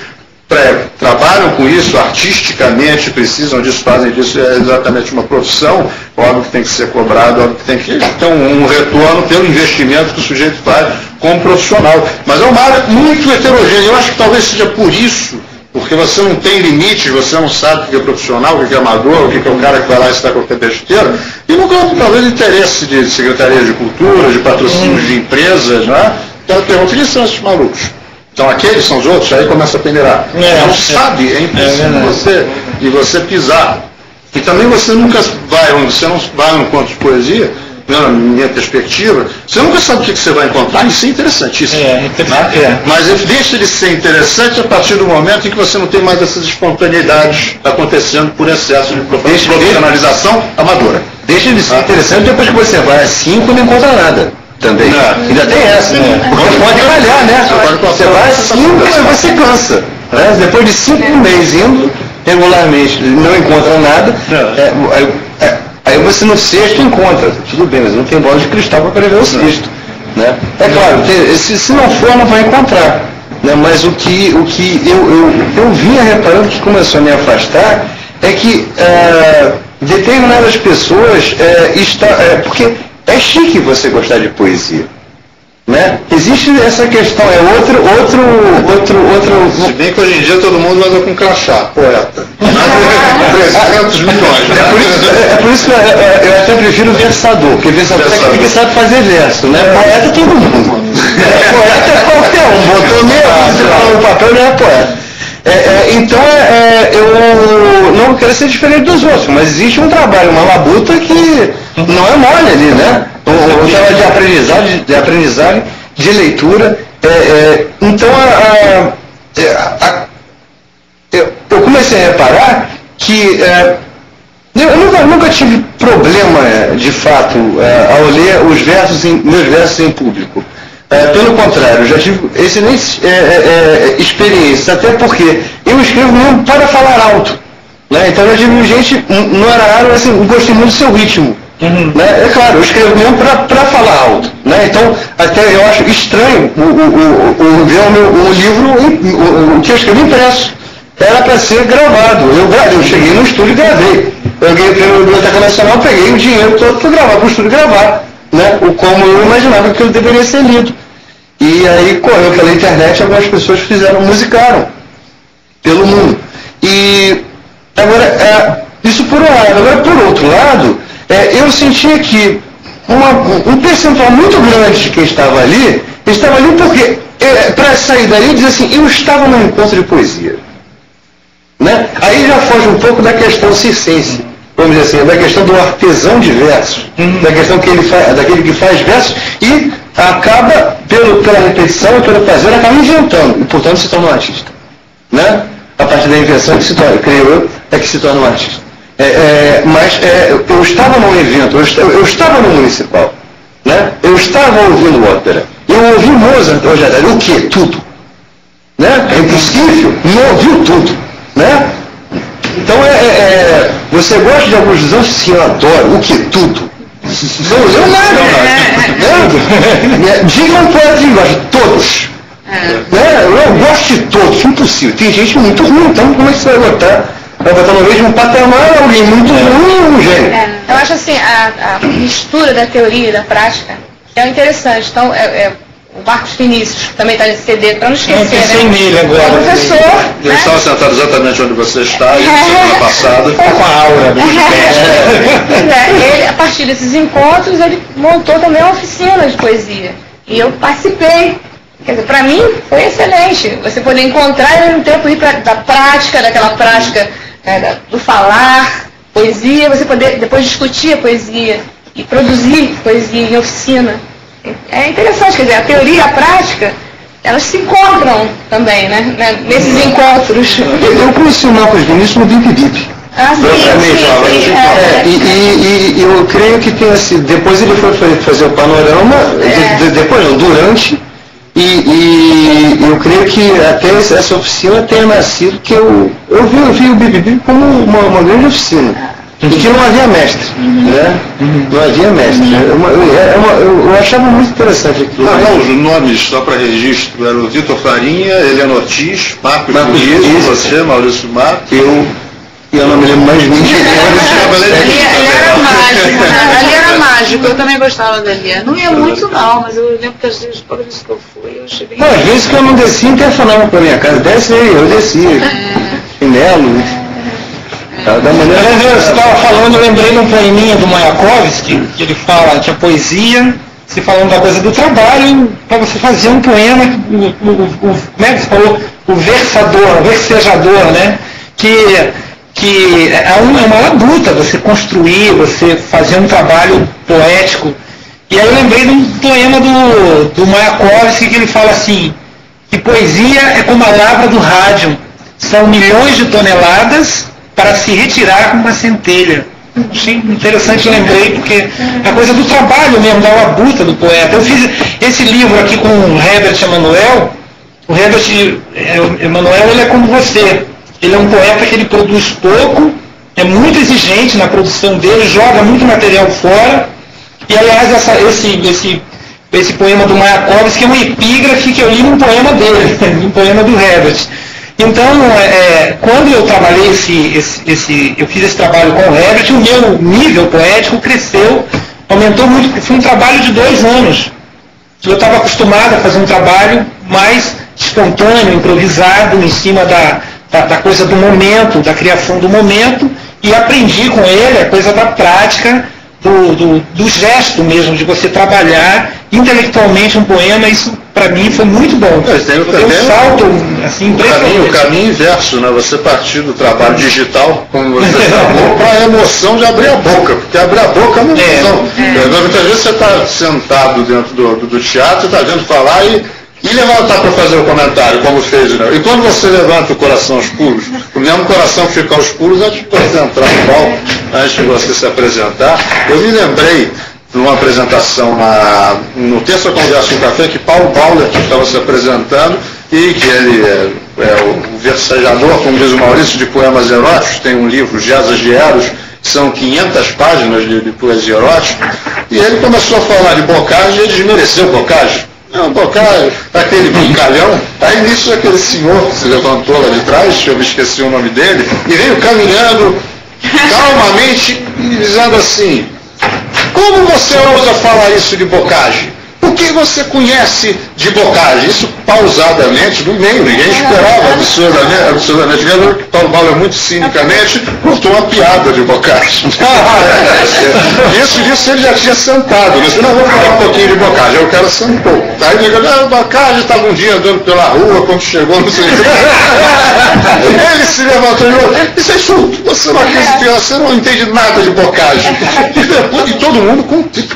Speaker 6: trabalham com isso artisticamente, precisam disso, fazem disso, é exatamente uma profissão, óbvio que tem que ser cobrado, óbvio que tem que ter um retorno pelo investimento que o sujeito faz como profissional. Mas é uma área muito heterogênea. Eu acho que talvez seja por isso, porque você não tem limites, você não sabe o que é profissional, o que é amador, o que é o cara que vai lá e está qualquer besteira, e não tem talvez interesse de secretaria de cultura, de patrocínios de empresas, né? Então eu pergunto, quem são esses malucos? Então aqueles são os outros, aí começa a peneirar. Não sabe, é impossível você pisar. E também você nunca vai, você não vai a um encontro de poesia, na minha perspectiva, você nunca sabe o que você vai encontrar, isso é interessantíssimo. Mas deixa de ser interessante a partir do momento em que você não tem mais essas espontaneidades acontecendo por excesso de profissionalização amadora.
Speaker 3: Deixa de ser interessante depois que você vai assim e não encontra nada. Também. Ainda tem essa, porque pode falhar, né? Você vai assim e você cansa. Né? Depois de 5 meses indo regularmente, não encontra nada, aí você no sexto encontra. Tudo bem, mas não tem bola de cristal para prever o sexto. Né? É claro, se não for, não vai encontrar. Né? Mas o que eu vinha reparando que começou a me afastar é que determinadas pessoas porque é chique você gostar de poesia, né? Existe essa questão,
Speaker 6: Se bem que hoje em dia todo mundo anda com crachá, poeta. 300 milhões.
Speaker 3: É por isso que eu até prefiro versador, porque versador é aquele que sabe fazer verso, né? Poeta é todo mundo. Poeta é qualquer um, botou mesmo no papel, não é poeta. Então, eu não quero ser diferente dos outros, mas existe um trabalho, uma labuta que não é mole ali, né? O trabalho de aprendizagem, de leitura. Então, eu comecei a reparar que eu nunca tive problema, de fato, ao ler meus versos em público. Pelo contrário, eu já tive excelentes experiências, até porque eu escrevo mesmo para falar alto. Né? Então eu já tive gente, não era raro, assim, eu gostei muito do seu ritmo. Né? É claro, eu escrevo mesmo para falar alto. Né? Então, até eu acho estranho ver o livro, o que eu escrevi impresso. Era para ser gravado. Eu cheguei no estúdio e gravei. Eu ganhei o prêmio da Biblioteca Nacional, peguei o dinheiro todo para gravar, para o estúdio gravar. Né? Como eu imaginava que ele deveria ser lido. E aí correu pela internet, algumas pessoas musicaram pelo mundo. E agora, isso por um lado. Agora, por outro lado, eu sentia que um percentual muito grande de quem estava ali porque, para sair dali, dizia assim, eu estava num encontro de poesia. Né? Aí já foge um pouco da questão circense, vamos dizer assim, da questão do artesão de versos, da questão daquele que faz versos e acaba, pela repetição e pelo prazer, acaba inventando, e portanto se torna um artista. Né? A partir da invenção que se torna, creio eu, é que se torna um artista. Mas eu estava num evento, eu estava no municipal, né? Eu estava ouvindo ópera, eu ouvi Mozart hoje, o quê? Tudo. Né? É impossível, não ouviu tudo. Né? Então você gosta de alguns dos anos? Sim, eu adoro. O que? Tudo. Não leu nada. Diga um poeta de linguagem. Todos. Né? eu gosto de todos, impossível. Tem gente muito ruim, então como é que você vai botar? Vai botar no mesmo patamar alguém muito ruim ou um gênio?
Speaker 4: Eu acho assim, a mistura da teoria e da prática é interessante. Então, o Marcos Vinícius também está nesse CD, para não esquecer,
Speaker 2: pensei nele agora.
Speaker 4: É um professor,
Speaker 6: Ele estava sentado exatamente onde você está, e semana passada.
Speaker 2: Está com a aura do
Speaker 4: ele, a partir desses encontros, ele montou também uma oficina de poesia. E eu participei. Quer dizer, para mim foi excelente. Você poder encontrar e ao mesmo tempo ir da prática, daquela prática do falar, poesia, você poder depois discutir a poesia e produzir poesia em oficina. É interessante, quer dizer, a teoria e a prática, elas se encontram também, né? Nesses encontros.
Speaker 3: Eu conheci o Marcos Vinícius no Bip Bip.
Speaker 4: Ah, sim,
Speaker 3: E eu creio que tem assim, depois ele foi fazer o panorama, depois não, durante, e eu creio que até essa oficina tenha nascido, que eu vi o Bip Bip como uma grande oficina. E que não havia mestre, né? Não havia mestre. Eu achava muito interessante aquilo.
Speaker 6: Os nomes, só para registro, eram o Vitor Farinha, Helena Ortiz, Marcos Vinícius, você, Maurício Marcos,
Speaker 3: eu não me lembro mais nem de
Speaker 5: Ele era mágico, né? Ele era mágico, eu também gostava dele. Não ia muito não, mas eu lembro que às vezes que eu fui, eu achei bem...
Speaker 3: Às vezes que eu não descia, interfonavam para minha casa, desce aí, eu descia. Chinelo. Da maneira
Speaker 2: você estava falando, eu lembrei de um poeminha do Mayakovsky, que ele fala que a poesia, se falando da coisa do trabalho, para você fazer um poema, como é que você falou? O versejador, né? Que é uma labuta você construir, você fazer um trabalho poético. E aí eu lembrei de um poema do Mayakovsky que ele fala assim, que poesia é como a lavra do rádio, são milhões de toneladas para se retirar com uma centelha. Achei interessante, lembrei, porque é a coisa do trabalho mesmo, da labuta do poeta. Eu fiz esse livro aqui com o Herbert Emanuel. O Herbert Emanuel, ele é como você. Ele é um poeta que ele produz pouco, é muito exigente na produção dele, joga muito material fora. E, aliás, esse poema do Mayakovsky é um epígrafe que eu li num poema dele, num poema do Herbert. Então, quando eu trabalhei eu fiz esse trabalho com o Herbert, o meu nível poético cresceu, aumentou muito, foi um trabalho de 2 anos. Eu estava acostumado a fazer um trabalho mais espontâneo, improvisado, em cima da coisa do momento, da criação do momento, e aprendi com ele a coisa da prática, do gesto mesmo, de você trabalhar intelectualmente um poema. Isso para mim foi muito bom.
Speaker 6: Tem
Speaker 3: um
Speaker 6: salto
Speaker 3: assim, impressionante.
Speaker 6: O caminho inverso, né? Você partir do trabalho digital, como você falou, para a emoção de abrir a boca, porque abrir a boca é uma emoção. Muitas vezes você está sentado dentro do teatro, está vendo falar e levantar para fazer o comentário, como fez, né? E quando você levanta o coração aos pulos, o mesmo coração que fica aos pulos é depois de entrar no palco, antes de você se apresentar. Eu me lembrei de uma apresentação no Terça Conversa em Café, que Paulo Bauler estava se apresentando, e que ele é o versejador, como diz o Maurício, de poemas eróticos. Tem um livro, Gesas de Eros, que são 500 páginas de poesia erótica, e ele começou a falar de Bocage, e ele desmereceu Bocage. Não, Bocage, aquele brincalhão. Aí nisso aquele senhor que se levantou lá de trás, eu me esqueci o nome dele, e veio caminhando calmamente e dizendo assim: como você ousa falar isso de Bocage? O que você conhece de Bocage? Isso pausadamente, no meio, ninguém esperava absurdamente. Lembra que Paulo Bauer muito cinicamente contou uma piada de Bocage. Isso ele já tinha sentado. Ele disse: não, vou falar um pouquinho de Bocage, eu quero ser um pouco. Aí ele disse: Bocage estava um dia andando pela rua, quando chegou, não sei o que. Ele se levantou e falou: isso é insulto, você não acredita, você não entende nada de Bocage. E todo mundo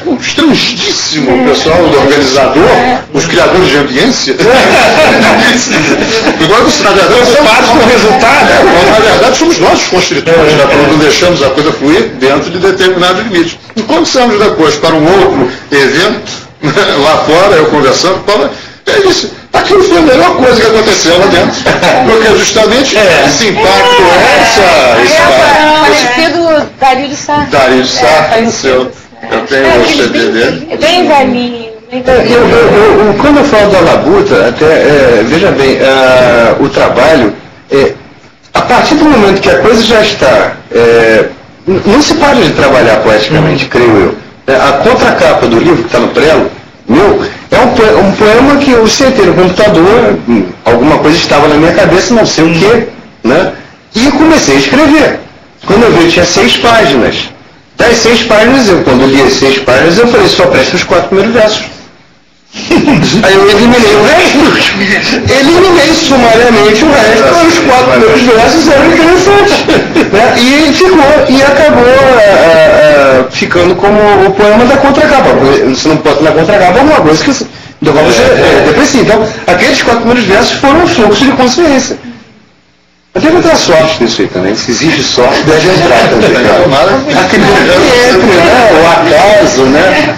Speaker 6: constrangidíssimo, o pessoal do organizador, os criadores de ambiência. Igual você, na verdade,
Speaker 2: com o resultado.
Speaker 6: Na verdade, somos nós os constritores, né? Quando não deixamos a coisa fluir dentro de determinado limite. E quando saímos depois para um outro evento, lá fora, eu conversando, ele disse: aquilo foi a melhor coisa que aconteceu lá dentro. Porque justamente esse impacto,
Speaker 4: Falecido Dario de Sá.
Speaker 6: Dario de Sá, eu tenho o CD dele.
Speaker 4: É bem velhinho.
Speaker 3: Quando eu falo da labuta, até, veja bem, o trabalho, a partir do momento que a coisa já está, não se para de trabalhar poeticamente, creio eu. A contracapa do livro que está no prelo, é um poema que eu sentei no computador, alguma coisa estava na minha cabeça, não sei o quê, né? E comecei a escrever. Quando eu vi, eu tinha 6 páginas. Das 6 páginas, quando eu li as 6 páginas, eu falei, só presta os 4 primeiros versos. Aí eu eliminei o resto. Eliminei sumariamente o resto, os 4 primeiros versos eram interessantes. Né? E ficou, e acabou ficando como o poema da contracapa. Você não pode na contracapa alguma coisa que você depressiva. Então, aqueles 4 primeiros versos foram um fluxo de consciência. Mas tem que entrar sorte nisso aí também. Se existe sorte, deve entrar também. Acredito que entre, né? O acaso, né?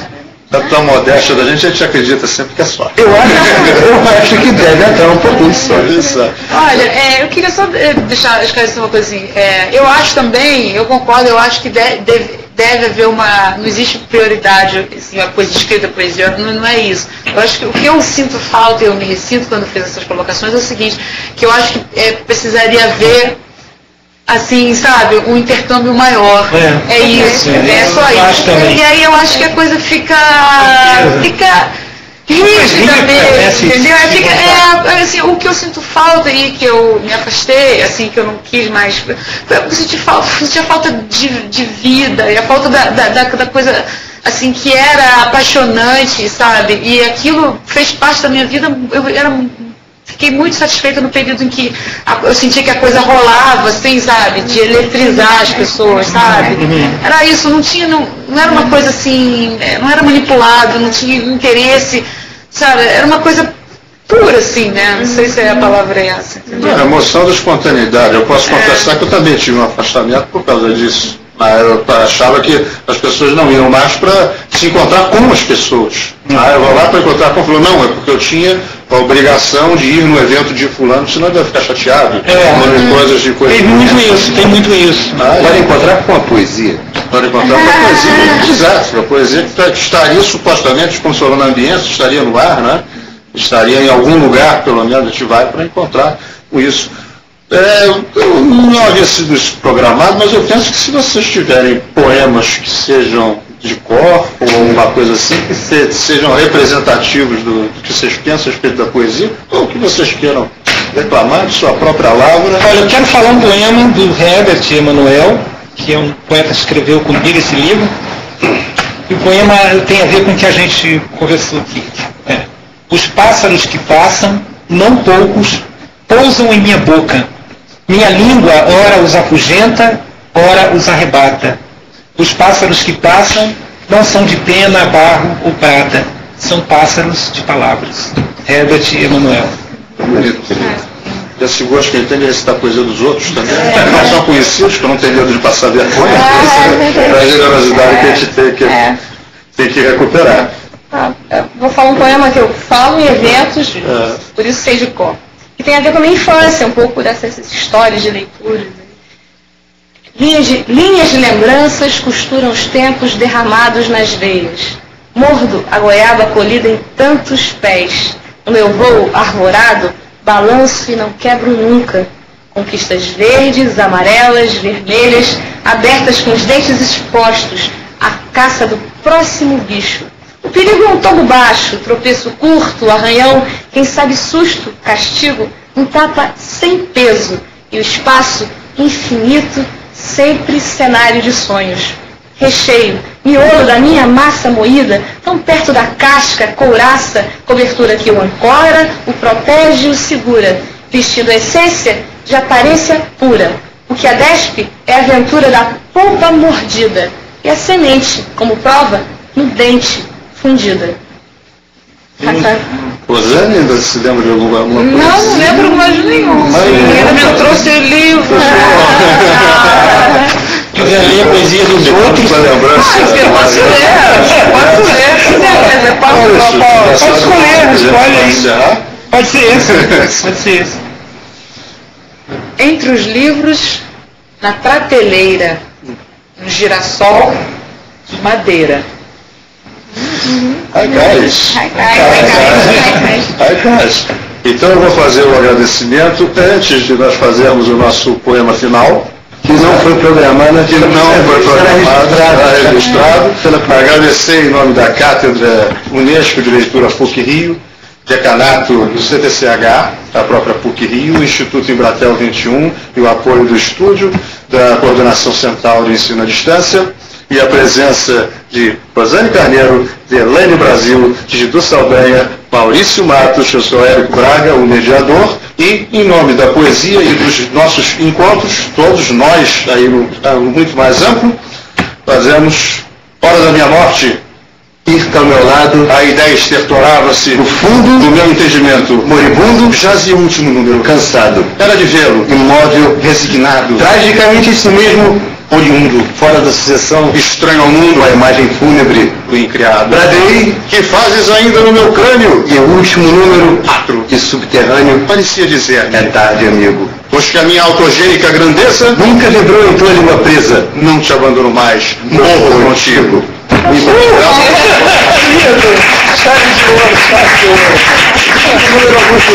Speaker 6: Da tua modéstia da gente, a gente acredita sempre que é sorte.
Speaker 3: Eu acho que deve entrar um pouquinho de sorte.
Speaker 5: Olha, eu queria só deixar esclarecer uma coisa assim. Eu acho também, eu concordo, eu acho que deve haver não existe prioridade, assim, a coisa escrita, a poesia, não é isso. Eu acho que o que eu sinto falta, e eu me ressinto quando fiz essas colocações, é o seguinte, que eu acho que precisaria haver, assim, sabe, um intercâmbio maior. É isso, é só isso. E aí eu acho que a coisa fica rígida mesmo, entendeu? Assim, o que eu sinto falta e que eu me afastei, assim, que eu não quis mais, eu sentia falta de vida, e a falta da coisa, assim, que era apaixonante, sabe? E aquilo fez parte da minha vida, fiquei muito satisfeita no período em que eu sentia que a coisa rolava, assim, sabe? De eletrizar as pessoas, sabe? Era isso, não era uma coisa assim, não era manipulado, não tinha interesse, sabe? Era uma coisa pura, assim, né? Não sei se a palavra é essa, entendeu?
Speaker 6: A emoção da espontaneidade. Eu posso confessar que eu também tive um afastamento por causa disso. Eu achava que as pessoas não iam mais para se encontrar com as pessoas. Eu vou lá para encontrar com o fulano. Não, é porque eu tinha a obrigação de ir no evento de fulano, senão eu ia ficar chateado.
Speaker 2: Tem muito isso.
Speaker 3: Pode encontrar com a poesia.
Speaker 6: Pode encontrar com a poesia. Exato, a poesia que estaria supostamente, como falou no ambiente, estaria no ar, né? Estaria em algum lugar, pelo menos, a gente vai para encontrar com isso. Eu não havia sido isso programado, mas eu penso que se vocês tiverem poemas que sejam de cor ou alguma coisa assim, que sejam representativos do que vocês pensam a respeito da poesia, ou que vocês queiram reclamar de sua própria lavra.
Speaker 2: Olha, eu quero falar um poema do Herbert Emanuel, que é um poeta que escreveu comigo esse livro. E o poema tem a ver com o que a gente conversou aqui. Os pássaros que passam, não poucos, pousam em minha boca. Minha língua ora os afugenta, ora os arrebata. Os pássaros que passam não são de pena, barro ou prata. São pássaros de palavras. Herbert Emanuel.
Speaker 6: Esse gosto que ele tem de recitar a poesia dos outros também. Não são conhecidos, que eu não tenho medo de passar vergonha. É a generosidade que a gente tem que recuperar.
Speaker 4: Vou falar um poema que eu falo em eventos, por isso sei de cor. Que tem a ver com a minha infância, um pouco dessas histórias de leituras. Linhas de lembranças costuram os tempos derramados nas veias. Mordo a goiaba colhida em tantos pés. No meu voo arvorado, balanço e não quebro nunca. Conquistas verdes, amarelas, vermelhas, abertas com os dentes expostos, a caça do próximo bicho. O perigo é um tombo baixo, tropeço curto, arranhão, quem sabe susto, castigo, um tapa sem peso e o espaço infinito, sempre cenário de sonhos. Recheio, miolo da minha massa moída, tão perto da casca, couraça, cobertura que o ancora, o protege e o segura, vestindo a essência de aparência pura. O que adespe é a aventura da polpa mordida e a semente, como prova, no dente fundida.
Speaker 6: Rosane, ainda se lembra de alguma coisa?
Speaker 5: Não lembro mais de nenhum. Ela me trouxe o livro.
Speaker 2: Quiser ler a poesia dos outros?
Speaker 5: Posso ler.
Speaker 2: Pode escolher, escolhe aí. Pode ser esse.
Speaker 5: Entre os livros, na prateleira, um girassol de madeira.
Speaker 6: Raikais. Raikais. Então eu vou fazer o agradecimento antes de nós fazermos o nosso poema final.
Speaker 3: Que não foi programado,
Speaker 6: Será registrado. Agradecer em nome da Cátedra Unesco de Leitura PUC-Rio, Decanato do CTCH, a própria PUC-Rio, o Instituto Embratel 21 e o apoio do estúdio, da Coordenação Central de Ensino à Distância, e a presença de Rosane Carneiro, de Elaine Brasil, de Gidu Saldanha, Maurício Matos, eu sou Érico Braga, o mediador, e em nome da poesia e dos nossos encontros, todos nós, aí muito mais amplo, fazemos Hora da Minha Morte.
Speaker 3: Irta ao meu lado,
Speaker 6: A ideia estertorava-se
Speaker 3: no fundo,
Speaker 6: do meu entendimento.
Speaker 3: moribundo,
Speaker 6: Jazia o último número.
Speaker 3: cansado,
Speaker 6: Era de vê-lo,
Speaker 3: imóvel,
Speaker 6: resignado,
Speaker 3: tragicamente isso mesmo,
Speaker 6: oriundo,
Speaker 3: fora da sucessão,
Speaker 6: estranho ao mundo,
Speaker 3: a imagem fúnebre.
Speaker 6: do incriado.
Speaker 3: Bradei,
Speaker 6: Que fazes ainda no meu crânio?
Speaker 3: e o último número,
Speaker 6: Atro.
Speaker 3: de subterrâneo,
Speaker 6: Parecia dizer-me,
Speaker 3: é tarde, amigo.
Speaker 6: pois que a minha autogênica grandeza
Speaker 3: Nunca vibrou em tua língua presa.
Speaker 6: não te abandono mais, morro contigo.
Speaker 3: Chave de ouro, chave de ouro. Número muito